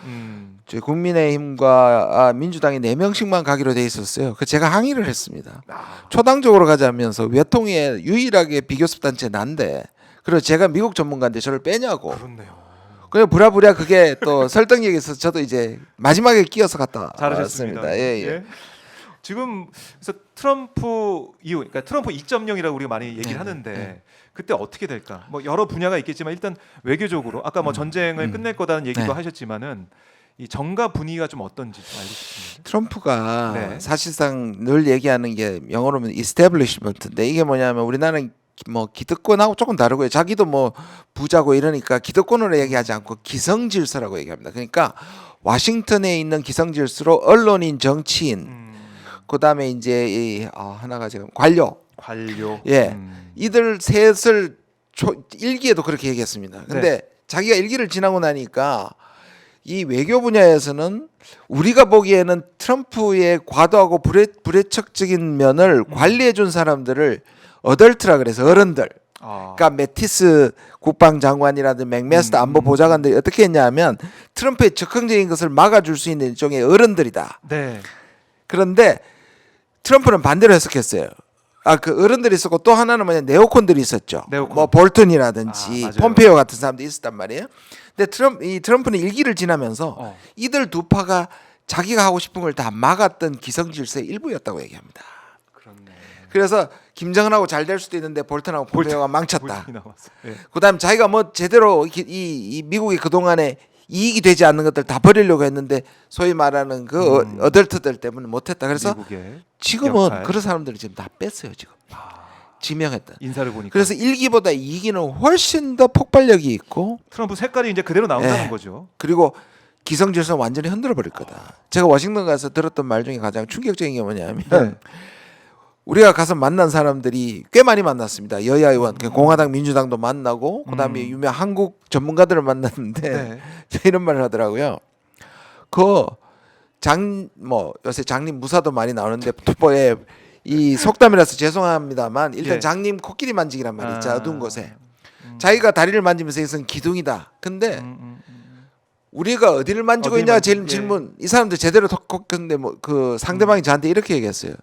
저희 국민의힘과 민주당이 4명씩만 가기로 돼 있었어요. 그 제가 항의를 했습니다. 초당적으로 가자면서 외통위에 유일하게 비교섭 단체 난데 그리고 제가 미국 전문가인데 저를 빼냐고. 그렇네요. 그냥 부랴부랴 그게 또 설득력이 있어서 저도 이제 마지막에 끼어서 갔다 잘하셨습니다. 왔습니다. 예. 지금 그래서 트럼프 이후, 그러니까 트럼프 2.0이라고 우리가 많이 얘기를 하는데 그때 어떻게 될까? 뭐 여러 분야가 있겠지만 일단 외교적으로 아까 뭐 전쟁을 끝낼 거다는 얘기도 하셨지만은 이 정가 분위기가 좀 어떤지 좀 알고 싶습니다. 트럼프가 사실상 늘 얘기하는 게 영어로 하면 establishment인데 이게 뭐냐면 우리나라는 뭐 기득권하고 조금 다르고요. 자기도 뭐 부자고 이러니까 기득권으로 얘기하지 않고 기성질서라고 얘기합니다. 그러니까 워싱턴에 있는 기성질서로 언론인, 정치인, 그다음에 이제 하나가 지금 관료. 예, 이들 셋을 일기에도 그렇게 얘기했습니다. 근데 네. 자기가 일기를 지나고 나니까 이 외교 분야에서는 우리가 보기에는 트럼프의 과도하고 불의척적인 면을 관리해 준 사람들을 어덜트라 그래서 어른들. 그러니까 매티스 국방장관이라든지 맥메스터 안보보좌관들이 어떻게 했냐면 트럼프의 적극적인 것을 막아줄 수 있는 일종의 어른들이다. 네. 그런데 트럼프는 반대로 해석했어요. 그 어른들이 있었고 또 하나는 뭐냐 네오콘들이 있었죠. 네오콘. 뭐 볼턴이라든지 맞아요. 폼페이오 같은 사람들이 있었단 말이에요. 근데 트럼프는 일기를 지나면서 이들 두 파가 자기가 하고 싶은 걸 다 막았던 기성질서의 일부였다고 얘기합니다. 그렇네. 그래서 김정은하고 잘 될 수도 있는데 볼턴하고 폼페이오가 망쳤다. 네. 그다음 자기가 뭐 제대로 이 미국이 그 동안에 이익이 되지 않는 것들 다 버리려고 했는데 소위 말하는 그 어덜트들 때문에 못했다. 그래서 지금은 역할. 그런 사람들을 지금 다 뺐어요. 지금 지명했다. 인사를 보니까. 그래서 일기보다 이기는 훨씬 더 폭발력이 있고 트럼프 색깔이 이제 그대로 나온다는 네. 거죠. 그리고 기성질서 완전히 흔들어 버릴 거다. 제가 워싱턴 가서 들었던 말 중에 가장 충격적인 게 뭐냐면 네. 우리가 가서 만난 사람들이 꽤 많이 만났습니다. 여야 의원, 공화당, 민주당도 만나고 그다음에 유명 한국 전문가들을 만났는데 네. 이런 말을 하더라고요. 뭐 요새 장님 무사도 많이 나오는데 투보에 이 속담이라서 죄송합니다만 일단 예. 장님 코끼리 만지기란 말이 있죠. 어두운 곳에 자기가 다리를 만지면서 이것은 기둥이다. 근데 우리가 어디를 만지고 있냐 제일 질문. 이 사람들 제대로 근데 뭐 그 상대방이 저한테 이렇게 얘기했어요.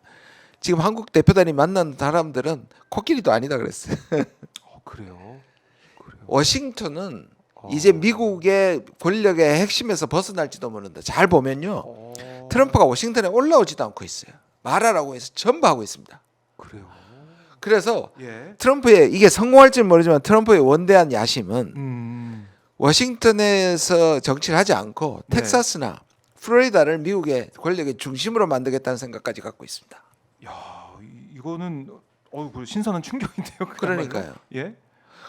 지금 한국 대표단이 만난 사람들은 코끼리도 아니다 그랬어요. 그래요. 워싱턴은 이제 미국의 권력의 핵심에서 벗어날지도 모른다. 잘 보면요. 트럼프가 워싱턴에 올라오지도 않고 있어요. 말하라고 해서 전부 하고 있습니다. 그래요. 그래서 예. 트럼프의 이게 성공할지는 모르지만 트럼프의 원대한 야심은 워싱턴에서 정치를 하지 않고 네. 텍사스나 플로리다를 미국의 권력의 중심으로 만들겠다는 생각까지 갖고 있습니다. 야, 이거는 그 신선한 충격인데요. 그러니까요. 예.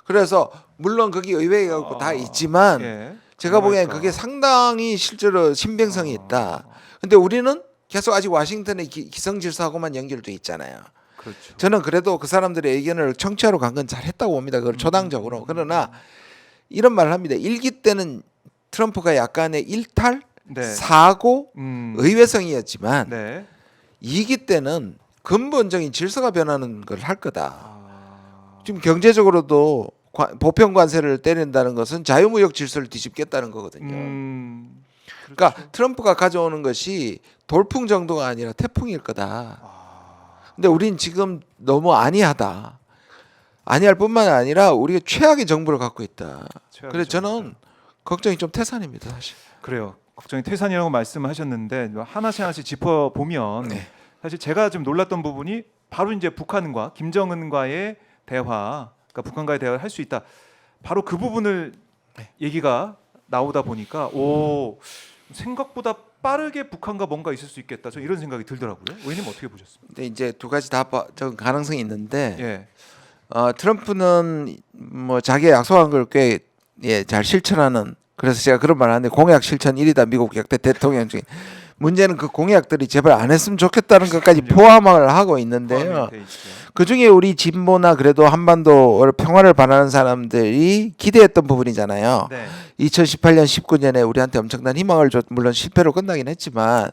그래서 물론 거기 의회가 다 있지만 예. 제가 보기엔 뭐랄까. 그게 상당히 실제로 신빙성이 있다. 근데 우리는 계속 아직 워싱턴의 기성질서하고만 연결돼 있잖아요. 그렇죠. 저는 그래도 그 사람들의 의견을 청취하러 간 건 잘했다고 봅니다. 그걸 초당적으로. 그러나 이런 말을 합니다. 1기 때는 트럼프가 약간의 일탈, 네. 사고, 의외성이었지만 네. 2기 때는 근본적인 질서가 변하는 걸 할 거다. 지금 경제적으로도 보편 관세를 때린다는 것은 자유무역 질서를 뒤집겠다는 거거든요. 그러니까 트럼프가 가져오는 것이 돌풍 정도가 아니라 태풍일 거다. 근데 우린 지금 너무 안이하다. 안이할 뿐만 아니라 우리가 최악의 정부를 갖고 있다. 그래서 저는 걱정이 좀 태산입니다, 사실. 그래요. 걱정이 태산이라고 말씀하셨는데 하나씩 짚어 보면 사실 제가 좀 놀랐던 부분이 바로 이제 북한과 김정은과의 대화, 그러니까 북한과의 대화를 할 수 있다. 바로 그 부분을 얘기가 나오다 보니까 생각보다 빠르게 북한과 뭔가 있을 수 있겠다. 저 이런 생각이 들더라고요. 의원님 어떻게 보셨습니까? 근데 이제 두 가지 다 가능성이 있는데 예. 트럼프는 뭐 자기가 약속한 걸 꽤 잘 실천하는. 그래서 제가 그런 말 하는데 공약 실천 1위다 미국 역대 대통령 중에. 문제는 그 공약들이 제발 안 했으면 좋겠다는 것까지 포함을 하고 있는데요. 그 중에 우리 진보나 그래도 한반도 평화를 바라는 사람들이 기대했던 부분이잖아요. 네. 2018년, 19년에 우리한테 엄청난 희망을 줬. 물론 실패로 끝나긴 했지만,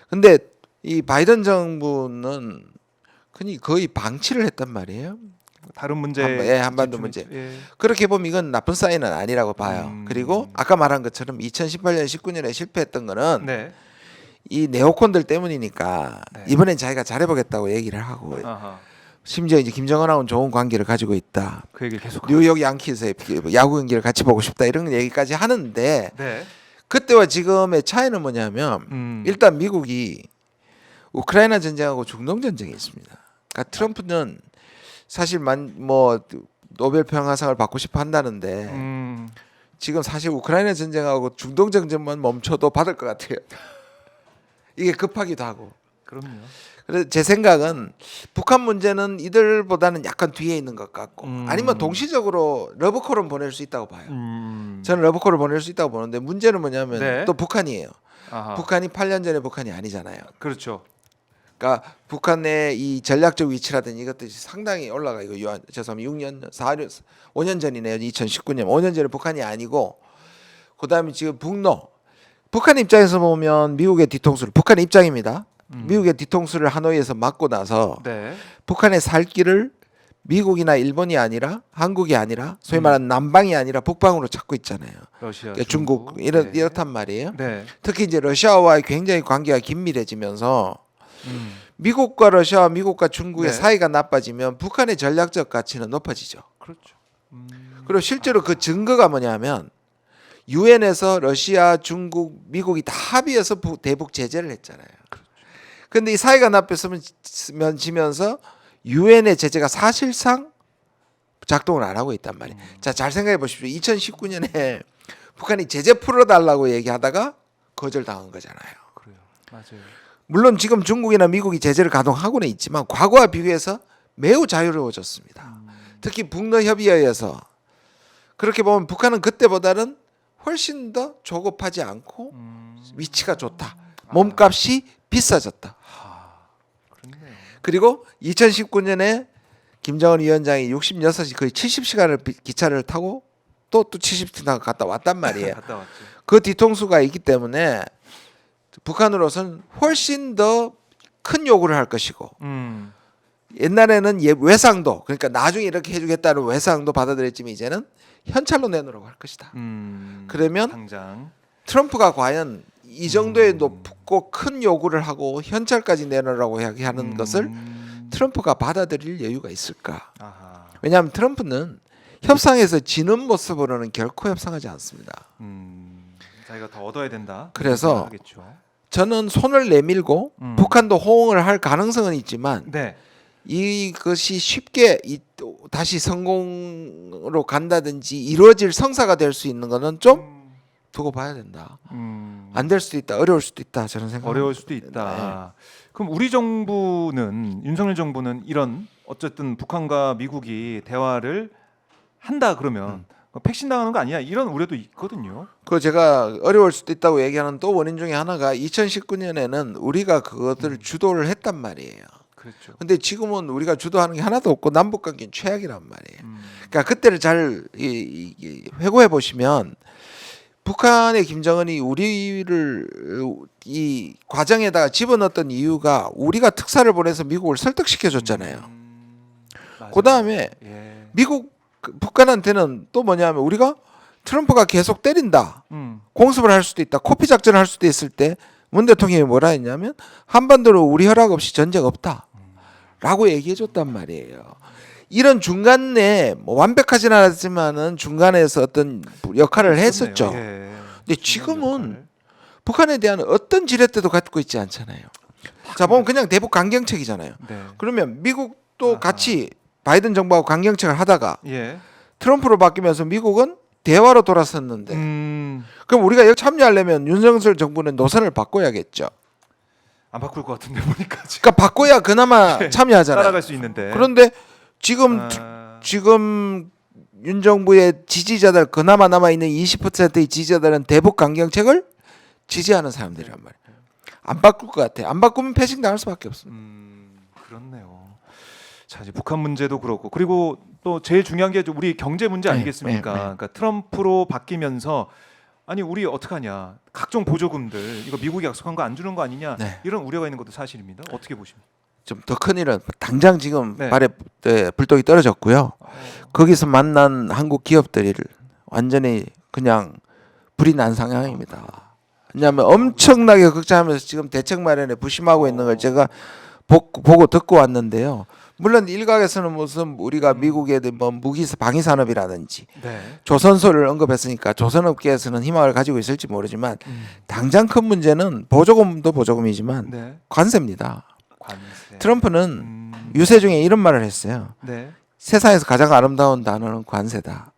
근데 이 바이든 정부는 거의 방치를 했단 말이에요. 다른 문제, 한반도 문제. 그렇게 보면 이건 나쁜 사인은 아니라고 봐요. 그리고 아까 말한 것처럼 2018년, 19년에 실패했던 거는 네. 이 네오콘들 때문이니까 네. 이번엔 자기가 잘해보겠다고 얘기를 하고 심지어 이제 김정은하고는 좋은 관계를 가지고 있다. 그 얘기 계속. 뉴욕 양키스의 야구 경기를 같이 보고 싶다 이런 얘기까지 하는데 네. 그때와 지금의 차이는 뭐냐면 일단 미국이 우크라이나 전쟁하고 중동 전쟁이 있습니다. 그러니까 트럼프는 사실 뭐 노벨 평화상을 받고 싶어 한다는데 지금 사실 우크라이나 전쟁하고 중동 전쟁만 멈춰도 받을 것 같아요. 이게 급하기도 하고. 그럼요. 그래서 제 생각은 북한 문제는 이들보다는 약간 뒤에 있는 것 같고 아니면 동시적으로 러브콜은 보낼 수 있다고 봐요. 저는 러브콜을 보낼 수 있다고 보는데 문제는 뭐냐면 네. 또 북한이에요. 아하. 북한이 8년 전에 북한이 아니잖아요. 그렇죠. 그러니까 북한의 이 전략적 위치라든지 이것들이 상당히 올라가. 이거 죄송합니다. 6년, 4년, 5년 전이네요. 2019년 5년 전에 북한이 아니고 그다음에 지금 북한 입장에서 보면 미국의 뒤통수를 북한의 입장입니다. 미국의 뒤통수를 하노이에서 맞고 나서 네. 북한의 살 길을 미국이나 일본이 아니라 한국이 아니라 소위 말하는 남방이 아니라 북방으로 찾고 있잖아요. 러시아, 그러니까 중국 네. 이렇단 말이에요. 네. 특히 이제 러시아와의 굉장히 관계가 긴밀해지면서 미국과 러시아, 미국과 중국의 네. 사이가 나빠지면 북한의 전략적 가치는 높아지죠. 그렇죠. 그리고 실제로 그 증거가 뭐냐면 유엔에서 러시아, 중국, 미국이 다 합의해서 대북 제재를 했잖아요. 그런데 이 사이가 나빠지면서 유엔의 제재가 사실상 작동을 안 하고 있단 말이에요. 자, 잘 생각해 보십시오. 2019년에 북한이 제재 풀어달라고 얘기하다가 거절당한 거잖아요. 그래요. 맞아요. 물론 지금 중국이나 미국이 제재를 가동하고는 있지만 과거와 비교해서 매우 자유로워졌습니다. 특히 북러 협의에 의해서 그렇게 보면 북한은 그때보다는 훨씬 더 조급하지 않고 위치가 좋다. 몸값이 비싸졌다. 그렇네요. 그리고 2019년에 김정은 위원장이 66시 거의 70시간을 기차를 타고 또 70시간 갔다 왔단 말이에요. 갔다 왔죠. 그 뒤통수가 있기 때문에 북한으로서는 훨씬 더 큰 요구를 할 것이고 옛날에는 외상도 그러니까 나중에 이렇게 해주겠다는 외상도 받아들였지만 이제는 현찰로 내놓으라고 할 것이다. 그러면 당장 트럼프가 과연 이 정도의 높고 큰 요구를 하고 현찰까지 내놓으라고 이야기하는 것을 트럼프가 받아들일 여유가 있을까? 아하. 왜냐하면 트럼프는 협상에서 지는 모습으로는 결코 협상하지 않습니다. 자기가 더 얻어야 된다. 그래서 하겠죠. 저는 손을 내밀고 북한도 호응을 할 가능성은 있지만 네. 이것이 쉽게 다시 성공으로 간다든지 이루어질 성사가 될 수 있는 거는 좀 두고 봐야 된다. 안 될 수도 있다. 어려울 수도 있다. 저는 생각합니다. 어려울 수도 있다. 그럼 우리 정부는 윤석열 정부는 이런 어쨌든 북한과 미국이 대화를 한다 그러면 백신당하는 거 아니야? 이런 우려도 있거든요. 그 제가 어려울 수도 있다고 얘기하는 또 원인 중에 하나가 2019년에는 우리가 그것들을 주도를 했단 말이에요. 그렇죠. 근데 지금은 우리가 주도하는 게 하나도 없고 남북 관계는 최악이란 말이에요. 그러니까 그때를 잘 회고해 보시면 북한의 김정은이 우리를 이 과정에다가 집어넣었던 이유가 우리가 특사를 보내서 미국을 설득시켜 줬잖아요. 그다음에 예. 북한한테는 또 뭐냐면 우리가 트럼프가 계속 때린다. 공습을 할 수도 있다. 코피 작전을 할 수도 있을 때 문 대통령이 뭐라 했냐면 한반도로 우리 허락 없이 전쟁 없다. 라고 얘기해 줬단 말이에요. 이런 중간에 뭐 완벽하진 않았지만은 중간에서 어떤 역할을 했었죠. 예. 근데 지금은 북한에 대한 어떤 지렛대도 갖고 있지 않잖아요. 자, 보면 그냥 대북 강경책이잖아요. 네. 그러면 미국도 같이 바이든 정부하고 강경책을 하다가 예. 트럼프로 바뀌면서 미국은 대화로 돌아섰는데 그럼 우리가 여기 참여하려면 윤석열 정부는 노선을 바꿔야겠죠. 안 바꿀 것 같은데 보니까 지금 그러니까 바꿔야 그나마 참여하잖아요. 따라갈 수 있는데. 그런데 지금 윤 정부의 지지자들 그나마 남아 있는 20%의 지지자들은 대북 강경책을 지지하는 사람들이란 말이에요. 안 바꿀 것 같아. 안 바꾸면 패싱 당할 수밖에 없습니다. 그렇네요. 자, 이제 북한 문제도 그렇고 그리고 또 제일 중요한 게 우리 경제 문제 아니겠습니까? 그러니까 트럼프로 바뀌면서 아니 우리 어떡하냐? 각종 보조금들 이거 미국이 약속한 거 안 주는 거 아니냐? 네. 이런 우려가 있는 것도 사실입니다. 어떻게 보십니까? 좀 더 큰 일은 당장 지금 네. 발에 불똥이 떨어졌고요. 거기서 만난 한국 기업들을 완전히 그냥 불이 난 상황입니다. 왜냐하면 엄청나게 걱정하면서 지금 대책 마련에 부심하고 있는 걸 제가 보고 듣고 왔는데요. 물론 일각에서는 무슨 우리가 미국의 뭐 무기 방위 산업이라든지 네. 조선소를 언급했으니까 조선업계에서는 희망을 가지고 있을지 모르지만 당장 큰 문제는 보조금도 보조금이지만 네. 관세입니다. 관세. 트럼프는 유세 중에 이런 말을 했어요. 네. 세상에서 가장 아름다운 단어는 관세다.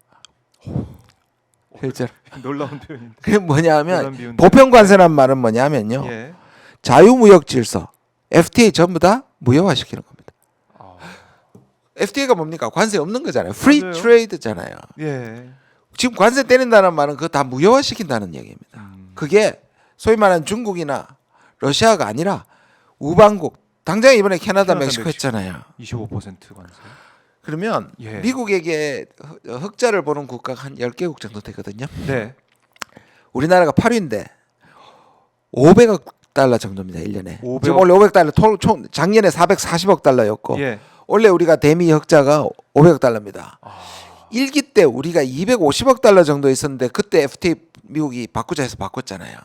실제로. 놀라운 표현인데. 그게 뭐냐면 놀라운 비유인데. 보편 관세란 말은 뭐냐면요. 예. 자유무역 질서. FTA 전부 다 무효화시키는 겁니다. 아, FTA가 뭡니까? 관세 없는 거잖아요. 프리 맞아요. 트레이드잖아요. 예. 지금 관세 때린다는 말은 그거 다 무효화시킨다는 얘기입니다. 그게 소위 말하는 중국이나 러시아가 아니라 우방국. 당장 이번에 캐나다, 멕시코 했잖아요. 25% 관세. 그러면 예. 미국에게 흑자를 보는 국가가 한 10개국 정도 되거든요. 네. 우리나라가 8위인데 500억 달러 정도입니다. 1년에. 500억. 지금 원래 500 달러 총 작년에 440억 달러였고 예. 원래 우리가 대미 흑자가 500억 달러입니다. 아, 1기 때 우리가 250억 달러 정도 있었는데 그때 FTA 미국이 바꾸자 해서 바꿨잖아요.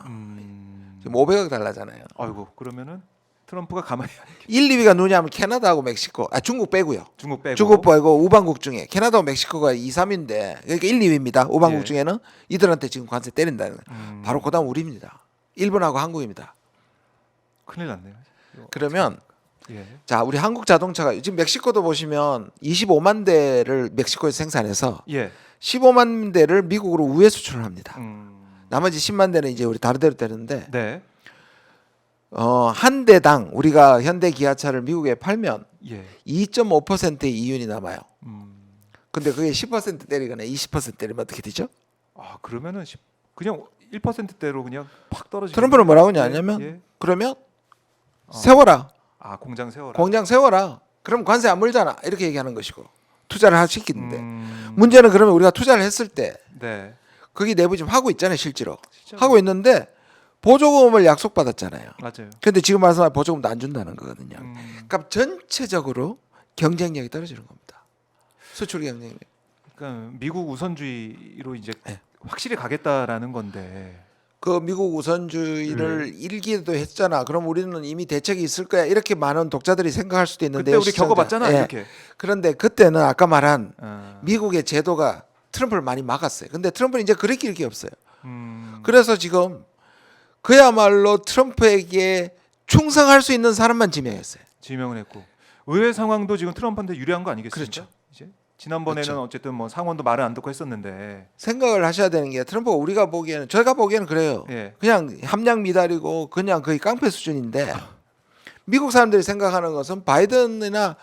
지금 500억 달러잖아요. 아이고 그러면은 트럼프가 가만히 1, 2위가 누구냐면 캐나다하고 멕시코, 중국 빼고요. 중국 빼고. 중국 빼고 우방국 중에 캐나다와 멕시코가 2, 3위인데 그러니까 1, 2위입니다. 우방국 예. 중에는 이들한테 지금 관세 때린다는 거예요. 바로 그다음 우리입니다. 일본하고 한국입니다. 큰일 났네요. 그러면 예. 자 우리 한국 자동차가 지금 멕시코도 보시면 25만 대를 멕시코에서 생산해서 예. 15만 대를 미국으로 우회 수출을 합니다. 음. 나머지 10만 대는 이제 우리 다른 데로 되는데 네. 한 대당 우리가 현대 기아차를 미국에 팔면 예. 2.5%의 이윤이 남아요. 음. 근데 그게 10% 때리거나 20% 때리면 어떻게 되죠? 아 그러면은 그냥 1%대로 그냥 팍 떨어지죠. 트럼프는 뭐라고 하냐면 예. 그러면 세워라. 아 공장 세워라. 공장 세워라. 그럼 관세 안 물잖아. 이렇게 얘기하는 것이고 투자를 시키는데 음. 문제는 그러면 우리가 투자를 했을 때 네. 거기 내부 지금 하고 있잖아요. 실제로 실제로. 하고 있는데 보조금을 약속받았잖아요. 맞아요. 근데 지금 말씀하신 보조금도 안 준다는 거거든요. 음. 그러니까 전체적으로 경쟁력이 떨어지는 겁니다. 수출 경쟁력. 그러니까 미국 우선주의로 이제 네. 확실히 가겠다라는 건데. 그 미국 우선주의를 일기에도 했잖아. 그럼 우리는 이미 대책이 있을 거야. 이렇게 많은 독자들이 생각할 수도 있는데 그때 우리 겪어봤잖아. 예. 이렇게. 그런데 그때는 아까 말한 어. 미국의 제도가 트럼프를 많이 막았어요. 근데 트럼프는 이제 그럴 게 없어요. 음. 그래서 지금 그야말로 트럼프에게 충성할 수 있는 사람만 지명했어요. 지명을 했고 의회 상황도 지금 트럼프한테 유리한 거 아니겠습니까? 그렇죠. 이제 지난번에는 그렇죠. 어쨌든 뭐 상원도 말을 안 듣고 했었는데. 생각을 하셔야 되는 게 트럼프가 우리가 보기에는 저희가 보기에는 그래요. 예. 그냥 함량 미달이고 그냥 거의 깡패 수준인데 미국 사람들이 생각하는 것은 바이든이나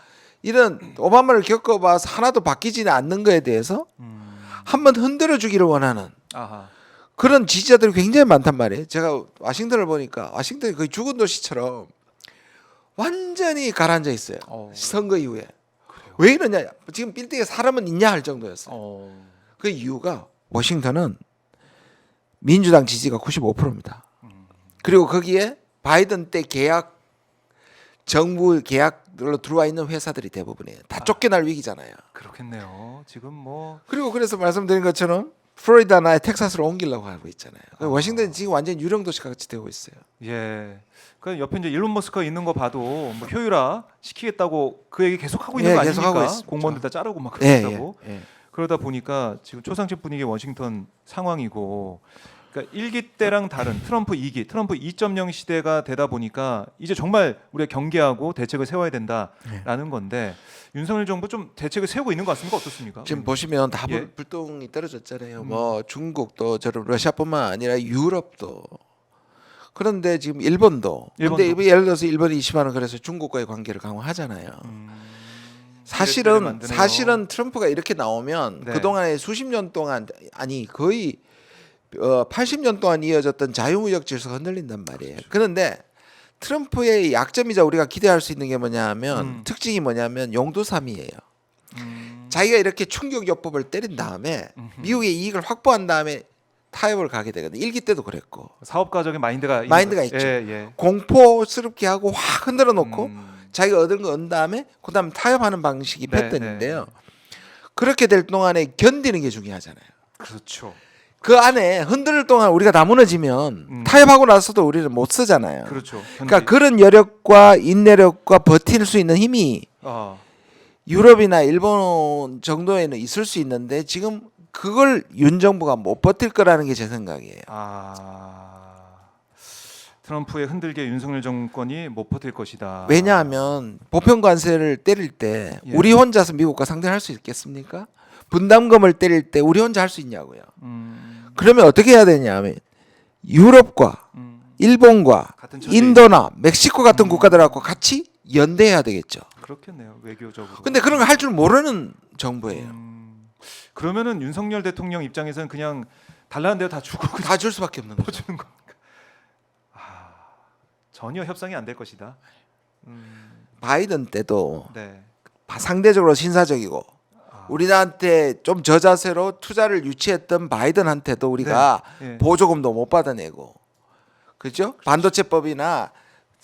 이런 오바마를 겪어봐서 하나도 바뀌지는 않는 거에 대해서 한번 흔들어 주기를 원하는 아하. 그런 지지자들이 굉장히 많단 말이에요. 제가 와싱턴을 보니까 와싱턴이 거의 죽은 도시처럼 완전히 가라앉아 있어요. 선거 이후에. 그래요. 왜 이러냐? 지금 빌딩에 사람은 있냐 할 정도였어요. 그 이유가 워싱턴은 민주당 지지가 95%입니다. 그리고 거기에 바이든 때 정부 계약으로 들어와 있는 회사들이 대부분이에요. 다 쫓겨날 위기잖아요. 그렇겠네요. 지금 뭐 그리고 그래서 말씀드린 것처럼 플로리다나 텍사스로 옮기려고 하고 있잖아요. 워싱턴이 지금 완전 유령 도시가 같이 되고 있어요. 예. 그 옆에 이제 일론 머스크가 있는 거 봐도 뭐 효율화 시키겠다고 그 얘기 계속 하고 있는 예, 거 계속 아닙니까? 하고 있습니다. 공무원들 다 자르고 막 예, 그러다고. 예. 그러다 보니까 지금 초상집 분위기 워싱턴 상황이고, 그러니까 1기 때랑 다른 트럼프 2기, 트럼프 2.0 시대가 되다 보니까 이제 정말 우리가 경계하고 대책을 세워야 된다라는 건데 윤석열 정부 좀 대책을 세우고 있는 것 같습니까? 어떻습니까? 지금 보시면 다 예. 불똥이 떨어졌잖아요. 뭐 중국도 저런 러시아뿐만 아니라 유럽도 그런데 지금 일본도. 근데 예를 들어서 일본이 이슈하는 그래서 중국과의 관계를 강화하잖아요. 사실은 트럼프가 이렇게 나오면 네. 그동안에 수십 년 동안 아니 거의 80년 동안 이어졌던 자유무역 질서가 흔들린단 말이에요. 그렇죠. 그런데 트럼프의 약점이자 우리가 기대할 수 있는 게 뭐냐면 특징이 뭐냐면 용두삼이에요. 자기가 이렇게 충격요법을 때린 다음에 미국의 이익을 확보한 다음에 타협을 가게 되거든요. 1기 때도 그랬고. 사업가적인 마인드가 있죠. 예. 공포스럽게 하고 확 흔들어 놓고 자기가 얻은 거 얻은 다음에 그다음 타협하는 방식이 패턴인데요. 그렇게 될 동안에 견디는 게 중요하잖아요. 그렇죠. 그 안에 흔들 동안 우리가 다 무너지면 타협하고 나서도 우리는 못 쓰잖아요. 그렇죠. 그러니까 그런 여력과 인내력과 버틸 수 있는 힘이 유럽이나 일본 정도에는 있을 수 있는데 지금 그걸 윤 정부가 못 버틸 거라는 게 제 생각이에요. 트럼프의 흔들게 윤석열 정권이 못 버틸 것이다. 왜냐하면 보편 관세를 때릴 때 예. 우리 혼자서 미국과 상대할 수 있겠습니까? 분담금을 때릴 때 우리 혼자 할 수 있냐고요. 그러면 어떻게 해야 되냐면 유럽과 일본과 같은 처지에 인도나 멕시코 같은 국가들하고 같이 연대해야 되겠죠. 그렇겠네요. 외교적으로. 근데 그런 거 할 줄 모르는 정부예요. 그러면은 윤석열 대통령 입장에서는 그냥 달라는 대로 다 주고 다 줄 수밖에 없는 거죠. 주는 겁니까? 전혀 협상이 안 될 것이다. 바이든 때도 네. 상대적으로 신사적이고 우리나라한테 좀 저자세로 투자를 유치했던 바이든한테도 우리가 네. 보조금도 못 받아내고 그죠? 반도체법이나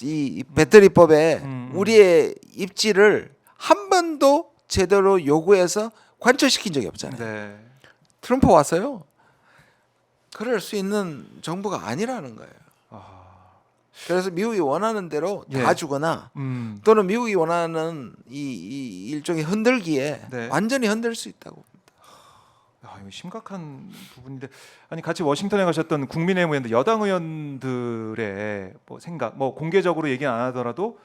이 배터리법에 우리의 입지를 한 번도 제대로 요구해서 관철시킨 적이 없잖아요. 네. 트럼프 왔어요. 그럴 수 있는 정부가 아니라는 거예요. 그래서 미국이 원하는 대로 다 예. 주거나 또는 미국이 원하는 이 일종의 흔들기에 네. 완전히 흔들 수 있다고. 이거 심각한 부분인데 아니 같이 워싱턴에 가셨던 국민의힘 의원들 여당 의원들의 뭐 생각 뭐 공개적으로 얘기는 안 하더라도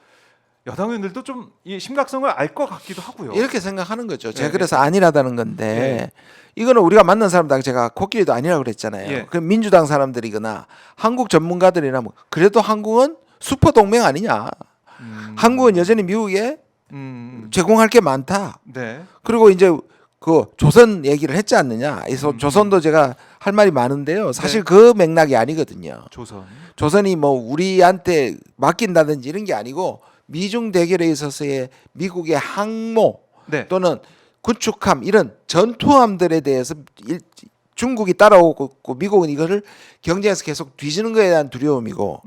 여당 의원들도 좀 이 심각성을 알 것 같기도 하고요. 이렇게 생각하는 거죠. 제가 예, 그래서 아니라다는 건데 이거는 우리가 만난 사람들 제가 코끼리도 아니라고 그랬잖아요. 예. 그 민주당 사람들이거나 한국 전문가들이나 뭐 그래도 한국은 슈퍼 동맹 아니냐. 한국은 여전히 미국에 제공할 게 많다. 네. 그리고 이제 그 조선 얘기를 했지 않느냐. 그래서 조선도 제가 할 말이 많은데요. 사실 네. 그 맥락이 아니거든요. 조선이 뭐 우리한테 맡긴다든지 이런 게 아니고 미중 대결에 있어서의 미국의 항모 네. 또는 구축함 이런 전투함들에 대해서 중국이 따라오고 미국은 이거를 경쟁에서 계속 뒤지는 거에 대한 두려움이고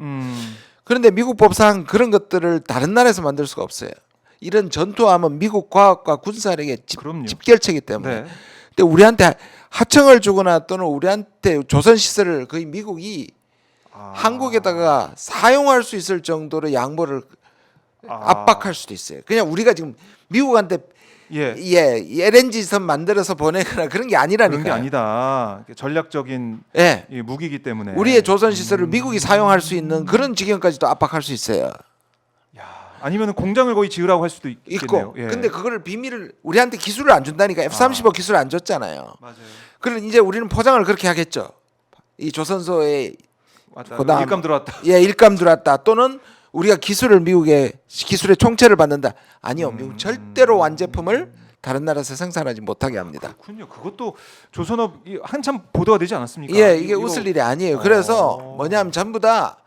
그런데 미국 법상 그런 것들을 다른 나라에서 만들 수가 없어요. 이런 전투함은 미국 과학과 군사력의 집결체이기 때문에 네. 근데 우리한테 하청을 주거나 또는 우리한테 조선 시설을 거의 미국이 한국에다가 사용할 수 있을 정도로 양보를 압박할 수도 있어요. 그냥 우리가 지금 미국한테 LNG선 만들어서 보내거나 그런 게 아니라니까요. 그런 게 아니다. 전략적인 예. 이 무기이기 때문에 우리의 조선 시설을 미국이 사용할 수 있는 그런 지경까지도 압박할 수 있어요. 아니면 공장을 거의 지으라고 할 수도 있겠네요. 있고. 근데 그거를 비밀을 우리한테 기술을 안 준다니까. F-35 기술을 안 줬잖아요. 맞아요. 그럼 이제 우리는 포장을 그렇게 하겠죠. 이 조선소에 그다음 일감 들어왔다. 일감 들어왔다. 또는 우리가 기술의 총체를 받는다. 아니요, 미국 절대로 완제품을 다른 나라에서 생산하지 못하게 합니다. 그렇군요. 그것도 조선업 한참 보도가 되지 않았습니까? 예, 이게 웃을 일이 아니에요. 그래서 뭐냐면 전부 다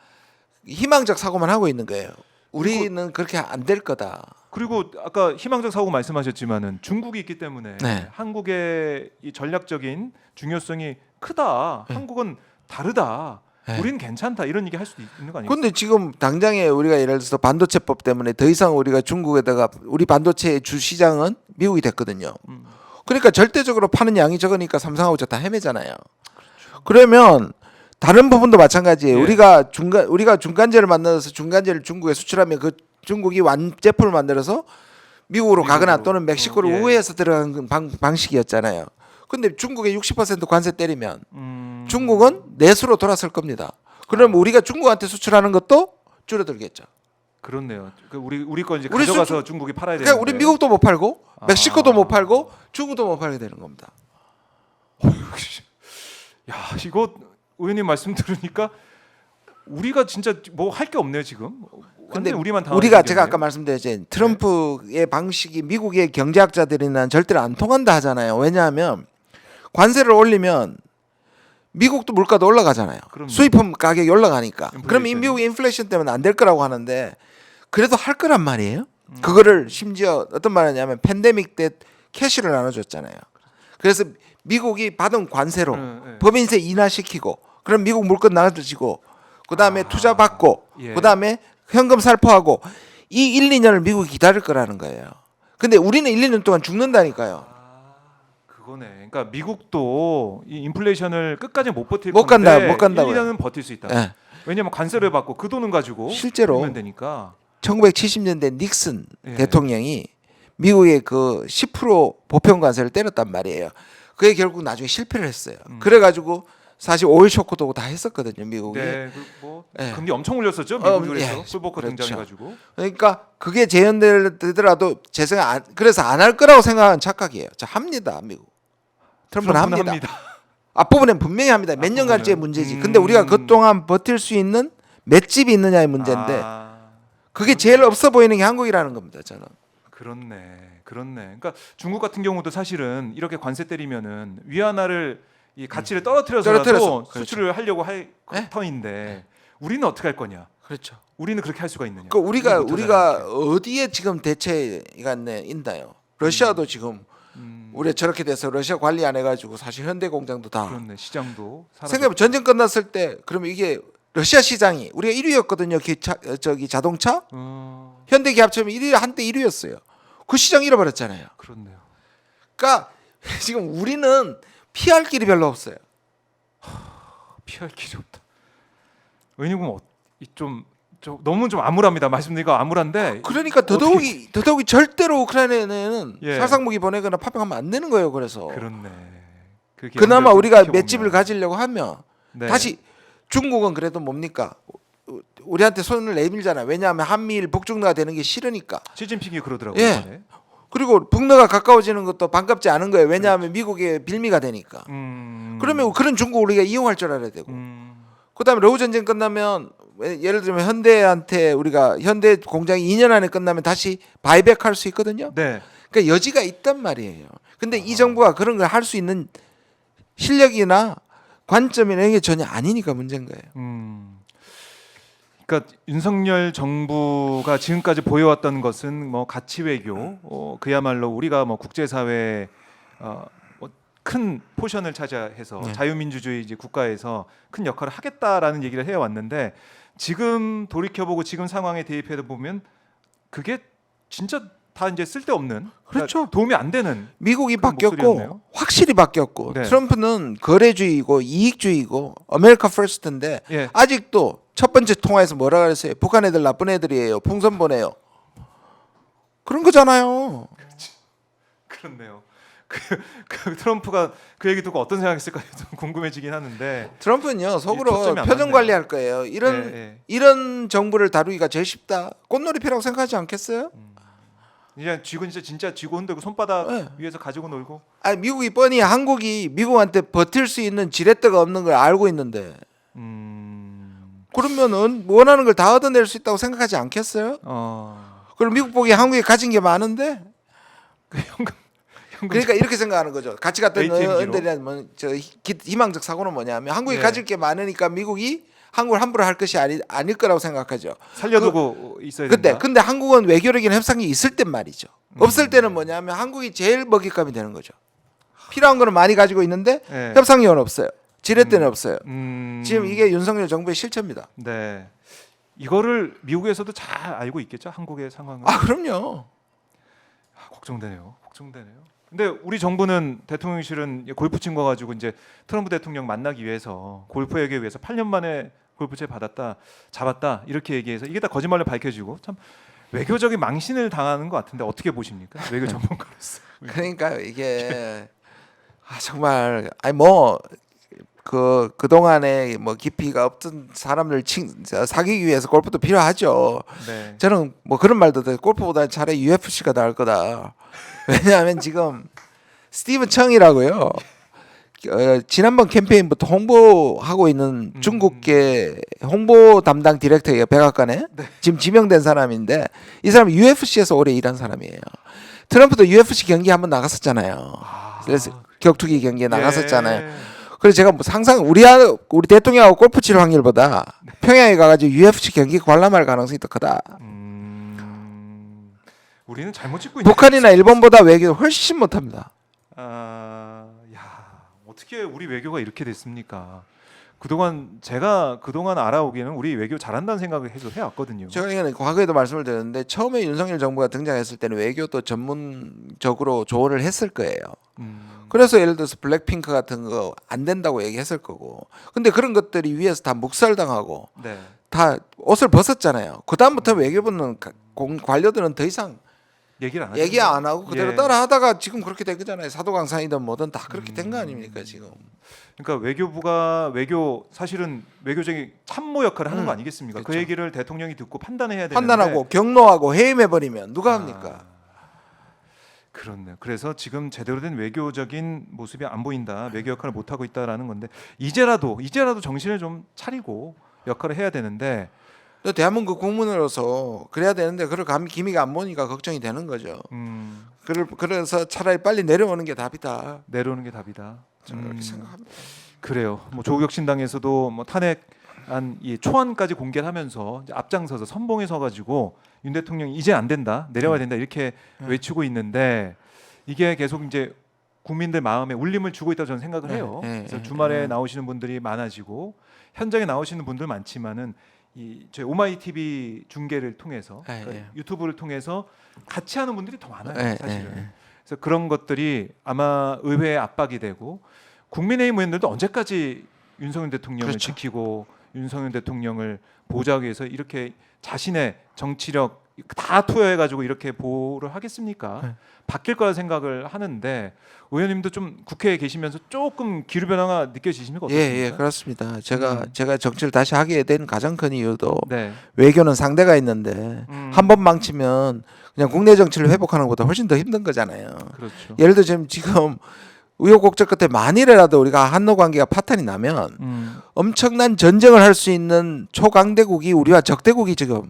희망적 사고만 하고 있는 거예요. 우리는 그렇게 안 될 거다. 그리고 아까 희망적 사고 말씀하셨지만은 중국이 있기 때문에 한국의 이 전략적인 중요성이 크다. 한국은 다르다. 우리는 괜찮다 이런 얘기 할 수도 있는 거 아니에요? 근데 지금 당장에 우리가 예를 들어서 반도체법 때문에 더 이상 우리가 중국에다가 우리 반도체의 주 시장은 미국이 됐거든요. 그러니까 절대적으로 파는 양이 적으니까 삼성하고 저 다 헤매잖아요. 그러면 다른 부분도 마찬가지예요. 우리가 중간재를 만들어서 중간재를 중국에 수출하면 그 중국이 완제품을 만들어서 미국으로 가거나 또는 멕시코로 우회해서 들어가는 방식이었잖아요. 근데 중국에 60% 관세 때리면 중국은 내수로 돌아설 겁니다. 그럼 우리가 중국한테 수출하는 것도 줄어들겠죠. 그렇네요. 우리 거 이제 가져가서 중국이 팔아야 되는데. 그러니까 우리 미국도 못 팔고 멕시코도 못 팔고 중국도 못 팔게 되는 겁니다. 야, 이거 의원님 말씀 들으니까 우리가 진짜 뭐 할 게 없네요 지금. 근데 우리만 우리가 제가 아까 말씀드렸죠. 트럼프의 방식이 미국의 경제학자들이나 절대로 안 통한다 하잖아요. 왜냐하면 관세를 올리면 미국도 물가도 올라가잖아요. 그럼요. 수입품 가격이 올라가니까. 인플레이션이. 그럼 미국이 인플레이션 때문에 안 될 거라고 하는데 그래도 할 거란 말이에요. 그거를 심지어 어떤 말이냐면 팬데믹 때 캐시를 나눠줬잖아요. 그래서 미국이 받은 관세로 법인세 인하시키고 그럼 미국 물건 나눠주고 그다음에 투자 받고 그다음에 현금 살포하고 이 1, 2년을 미국이 기다릴 거라는 거예요. 근데 우리는 1, 2년 동안 죽는다니까요. 그거네. 그러니까 미국도 이 인플레이션을 끝까지 못 버틸 못 건데 간다고요. 1, 2년은 버틸 수 있다. 네. 왜냐면 관세를 받고 그 돈은 가지고 실제로 하면 되니까. 1970년대 닉슨 대통령이 미국의 그 10% 보편 관세를 때렸단 말이에요. 그게 결국 나중에 실패를 했어요. 그래가지고 사실 오일 쇼크도 다 했었거든요, 미국이. 네, 뭐 금리 엄청 올렸었죠, 미국이 그래서 풀버커 등장해가지고. 그러니까 그게 재현되더라도 그래서 안 할 거라고 생각하는 착각이에요. 자, 합니다, 미국. 트럼프는 합니다. 앞부분엔 분명히 합니다. 몇 년간째의 문제지. 근데 우리가 그동안 버틸 수 있는 맷집이 있느냐의 문제인데 그게 제일 없어 보이는 게 한국이라는 겁니다. 저는. 그렇네. 그러니까 중국 같은 경우도 사실은 이렇게 관세 때리면은 위안화를 이 가치를 떨어뜨려서라도 수출을 하려고 할 터인데 우리는 어떻게 할 거냐? 그렇죠. 우리는 그렇게 할 수가 있느냐? 그 우리가 어디에 지금 대체가 있나요? 러시아도 지금 우리가 저렇게 돼서 러시아 관리 안 해가지고 사실 현대 공장도 다 그렇네. 시장도 생각해 전쟁 끝났을 때 그러면 이게 러시아 시장이 우리가 1위였거든요. 저기 자동차 현대 기합처럼 1위 한때 1위였어요. 그 시장 잃어버렸잖아요. 그렇네요. 그러니까 지금 우리는 피할 길이 별로 없어요. 피할 길이 없다. 의원님 좀 너무 좀 암울합니다. 말씀드리기가 암울한데. 그러니까 더더욱이 절대로 우크라이나에는 예. 살상무기 보내거나 파병하면 안 되는 거예요. 그래서 그렇네. 그나마 우리가 맷집을 가지려고 하면 네. 다시 중국은 그래도 뭡니까? 우리한테 손을 내밀잖아. 왜냐하면 한미일 북중러가 되는 게 싫으니까. 시진핑이 그러더라고요. 예. 이번에. 그리고 북러가 가까워지는 것도 반갑지 않은 거예요. 왜냐하면 미국의 빌미가 되니까. 그러면 그런 중국 우리가 이용할 줄 알아야 되고. 그다음에 러우 전쟁 끝나면 예를 들면 현대한테 우리가 현대 공장이 2년 안에 끝나면 다시 바이백할 수 있거든요. 네. 그러니까 여지가 있단 말이에요. 근데 이 정부가 그런 걸 할 수 있는 실력이나 관점이나 이게 전혀 아니니까 문제인 거예요. 그러니까 윤석열 정부가 지금까지 보여왔던 것은 뭐 가치 외교, 그야말로 우리가 뭐 국제사회 뭐 큰 포션을 차지해서 네. 자유민주주의 이제 국가에서 큰 역할을 하겠다라는 얘기를 해왔는데 지금 돌이켜보고 지금 상황에 대입해 보면 그게 진짜 다 이제 쓸데없는 그렇죠. 그러니까 도움이 안 되는 미국이 그런 바뀌었고 목소리였네요. 확실히 바뀌었고 네. 트럼프는 거래주의고 이익주의고 아메리카 퍼스트인데 예. 아직도 첫 번째 통화에서 뭐라 그랬어요? 북한 애들 나쁜 애들이에요. 풍선 보내요. 그런 거잖아요. 그렇네요. 그 트럼프가 그 얘기 듣고 어떤 생각했을까 좀 궁금해지긴 하는데 트럼프는요 속으로 초점이 안 표정 맞네요. 관리할 거예요. 이런 정부를 다루기가 제일 쉽다. 꽃놀이피라고 생각하지 않겠어요? 그냥 쥐고 진짜 쥐고 흔들고 손바닥 네. 위에서 가지고 놀고. 아니 미국이 뻔히 한국이 미국한테 버틸 수 있는 지렛대가 없는 걸 알고 있는데 그러면은 원하는 걸 다 얻어낼 수 있다고 생각하지 않겠어요? 그럼 미국 보기에 한국이 가진 게 많은데 그 현금 그러니까 이렇게 생각하는 거죠. 같이 갔던 ATM 기로? 언들이라면 저 희망적 사고는 뭐냐면 한국이 네. 가질 게 많으니까 미국이 한국을 함부로 할 것이 아닐 거라고 생각하죠. 살려두고 있어야 그때 된다. 근데 한국은 외교력이나 협상이 있을 땐 말이죠. 없을 때는 뭐냐면 한국이 제일 먹잇감이 되는 거죠. 필요한 거는 많이 가지고 있는데 네. 협상력은 없어요. 지렛대는 없어요. 지금 지금 이게 윤석열 정부의 실체입니다. 네. 이거를 미국에서도 잘 알고 있겠죠. 한국의 상황을. 아 그럼요. 걱정되네요. 근데 우리 정부는 대통령실은 골프 친 거 가지고 이제 트럼프 대통령 만나기 위해서 골프 얘기 위해서 8년 만에 골프채 잡았다 이렇게 얘기해서 이게 다 거짓말로 밝혀지고 참 외교적인 망신을 당하는 것 같은데 어떻게 보십니까? 외교 전문가로서. 그러니까요 이게 정말 아니 뭐 그동안에 뭐 깊이가 없던 사람들 사귀기 위해서 골프도 필요하죠. 네. 저는 뭐 그런 말도 들어요. 골프보다 차라리 UFC가 나을 거다. 왜냐하면 지금 스티븐 청이라고요. 지난번 캠페인부터 홍보하고 있는 중국계 홍보 담당 디렉터예요. 백악관에. 네. 지금 지명된 사람인데 이 사람이 UFC에서 오래 일한 사람이에요. 트럼프도 UFC 경기 한번 나갔었잖아요. 그래서 격투기 경기에 나갔었잖아요. 그래서 제가 뭐 항상 우리 대통령하고 골프 칠 확률보다 평양에 가가지고 UFC 경기 관람할 가능성이 더 크다. 우리는 잘못 찍고 있는. 북한이나 일본보다 외교 훨씬 못합니다. 어떻게 우리 외교가 이렇게 됐습니까? 제가 그동안 알아오기에는 우리 외교 잘한다는 생각을 해왔거든요. 제가 이거는 과거에도 말씀을 드렸는데 처음에 윤석열 정부가 등장했을 때는 외교도 전문적으로 조언을 했을 거예요. 그래서 예를 들어서 블랙핑크 같은 거 안 된다고 얘기했을 거고. 근데 그런 것들이 위에서 다 묵살당하고 네. 다 옷을 벗었잖아요. 그 다음부터 외교부는 관료들은 더 이상 얘기 안 하고 그대로 따라하다가 지금 그렇게 된 거잖아요. 사도강산이든 뭐든 다 그렇게 된 거 아닙니까 지금. 그러니까 외교부가 사실은 외교적인 참모 역할을 하는 거 아니겠습니까? 그렇죠. 그 얘기를 대통령이 듣고 판단해야 되는데 판단하고 경로하고 해임해버리면 누가 합니까? 그렇네요. 그래서 지금 제대로 된 외교적인 모습이 안 보인다. 외교 역할을 못 하고 있다라는 건데 이제라도 정신을 좀 차리고 역할을 해야 되는데 또 대한민국 국민으로서 그래야 되는데 그걸 기미가 안 보니까 걱정이 되는 거죠. 그래서 차라리 빨리 내려오는 게 답이다. 내려오는 게 답이다. 저는 그렇게 생각합니다. 그래요. 뭐 조국 신당에서도 뭐 탄핵안 이 초안까지 공개를 하면서 이제 앞장서서 선봉에 서가지고 윤 대통령이 이제 안 된다, 내려와야 된다 이렇게 외치고 있는데 이게 계속 이제 국민들 마음에 울림을 주고 있다고 저는 생각을 해요. 그래서 주말에 나오시는 분들이 많아지고 현장에 나오시는 분들 많지만은 이 저희 오마이 TV 중계를 통해서 그러니까 유튜브를 통해서 같이 하는 분들이 더 많아요, 사실은. 그래서 그런 것들이 아마 의회의 압박이 되고 국민의힘 의원들도 언제까지 윤석열 대통령을 그렇죠. 지키고 윤석열 대통령을 보좌하기 위해서 이렇게 자신의 정치력 다 투여해가지고 이렇게 보호를 하겠습니까? 바뀔 거라 생각을 하는데 의원님도 좀 국회에 계시면서 조금 기류 변화가 느껴지십니까? 예, 그렇습니다. 제가 정치를 다시 하게 된 가장 큰 이유도 네. 외교는 상대가 있는데 한 번 망치면 그냥 국내 정치를 회복하는 것보다 훨씬 더 힘든 거잖아요. 그렇죠. 예를 들어 지금 우여곡절 끝에 만일이라도 우리가 한노 관계가 파탄이 나면 엄청난 전쟁을 할 수 있는 초강대국이 우리와 적대국이 지금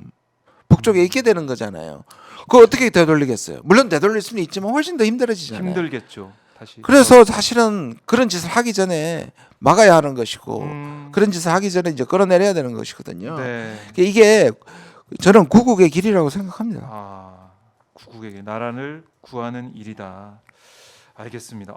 북쪽에 있게 되는 거잖아요. 그거 어떻게 되돌리겠어요? 물론 되돌릴 수는 있지만 훨씬 더 힘들어지잖아요. 힘들겠죠. 다시. 그래서 사실은 그런 짓을 하기 전에 막아야 하는 것이고 그런 짓을 하기 전에 이제 끌어내려야 되는 것이거든요. 네. 이게 저는 구국의 길이라고 생각합니다. 아, 구국에게 나라를 구하는 일이다. 알겠습니다.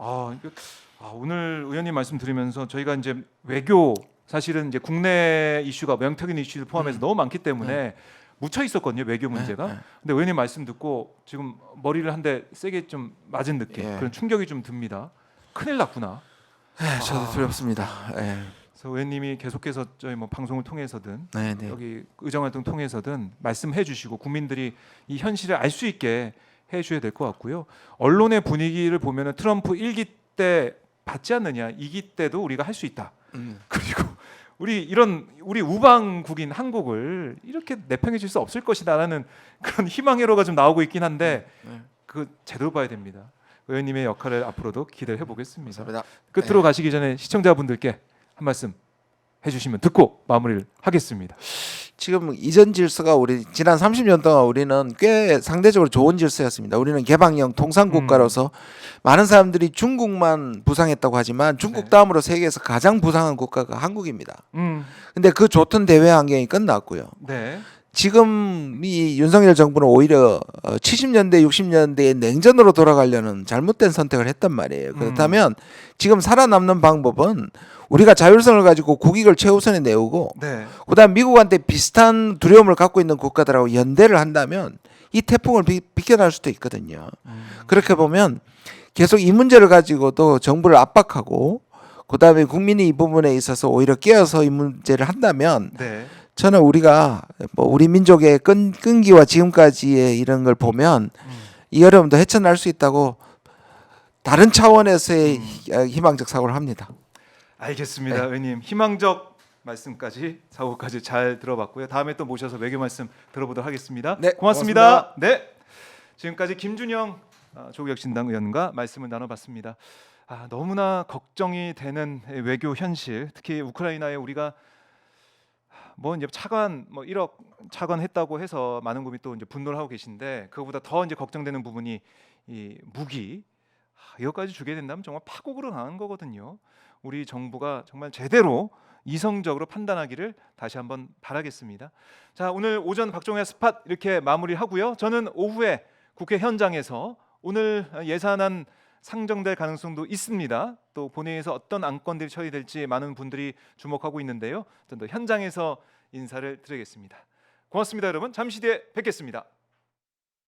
오늘 의원님 말씀 들으면서 저희가 이제 외교 사실은 이제 국내 이슈가 명태균 이슈를 포함해서 너무 많기 때문에 묻혀 있었거든요, 외교 문제가. 근데 의원님 말씀 듣고 지금 머리를 한 대 세게 좀 맞은 느낌, 그런 충격이 좀 듭니다. 큰일 났구나. 저도 두렵습니다. 그래서 의원님이 계속해서 저희 뭐 방송을 통해서든 네. 여기 의정활동 통해서든 말씀해주시고 국민들이 이 현실을 알 수 있게 해주셔야 될 것 같고요. 언론의 분위기를 보면은 트럼프 1기 때 받지 않느냐, 2기 때도 우리가 할 수 있다. 그리고 우리 우방국인 한국을 이렇게 내팽해 줄 수 없을 것이다라는 그런 희망 회로가 좀 나오고 있긴 한데 그 제대로 봐야 됩니다. 의원님의 역할을 앞으로도 기대해 보겠습니다. 감사합니다. 끝으로 가시기 전에 시청자분들께 한 말씀 해주시면 듣고 마무리를 하겠습니다. 지금 이전 질서가 우리 지난 30년 동안 우리는 꽤 상대적으로 좋은 질서였습니다. 우리는 개방형 통상 국가로서 많은 사람들이 중국만 부상했다고 하지만 중국 다음으로 세계에서 가장 부상한 국가가 한국입니다. 근데 그 좋던 대외 환경이 끝났고요. 네. 지금 이 윤석열 정부는 오히려 70년대, 60년대의 냉전으로 돌아가려는 잘못된 선택을 했단 말이에요. 그렇다면 지금 살아남는 방법은 우리가 자율성을 가지고 국익을 최우선에 내오고 그다음 미국한테 비슷한 두려움을 갖고 있는 국가들하고 연대를 한다면 이 태풍을 비껴날 수도 있거든요. 그렇게 보면 계속 이 문제를 가지고도 정부를 압박하고 그다음에 국민이 이 부분에 있어서 오히려 깨어서 이 문제를 한다면 저는 우리가 뭐 우리 민족의 끈기와 지금까지의 이런 걸 보면 이 어려움도 헤쳐날 수 있다고 다른 차원에서의 희망적 사고를 합니다. 알겠습니다. 의원님 희망적 말씀까지 사고까지 잘 들어봤고요. 다음에 또 모셔서 외교 말씀 들어보도록 하겠습니다. 네, 고맙습니다. 네, 지금까지 김준영 조국혁신당 의원과 말씀을 나눠봤습니다. 너무나 걱정이 되는 외교 현실, 특히 우크라이나에 우리가 뭐 이제 차관 1억 차관했다고 해서 많은 국민이 또 이제 분노를 하고 계신데 그거보다 더 이제 걱정되는 부분이 이 무기 이거까지 주게 된다면 정말 파국으로 가는 거거든요. 우리 정부가 정말 제대로 이성적으로 판단하기를 다시 한번 바라겠습니다. 자, 오늘 오전 박종현 스팟 이렇게 마무리하고요. 저는 오후에 국회 현장에서 오늘 예산안 상정될 가능성도 있습니다. 또 본회의에서 어떤 안건들이 처리될지 많은 분들이 주목하고 있는데요. 좀 더 현장에서 인사를 드리겠습니다. 고맙습니다, 여러분. 잠시 뒤에 뵙겠습니다.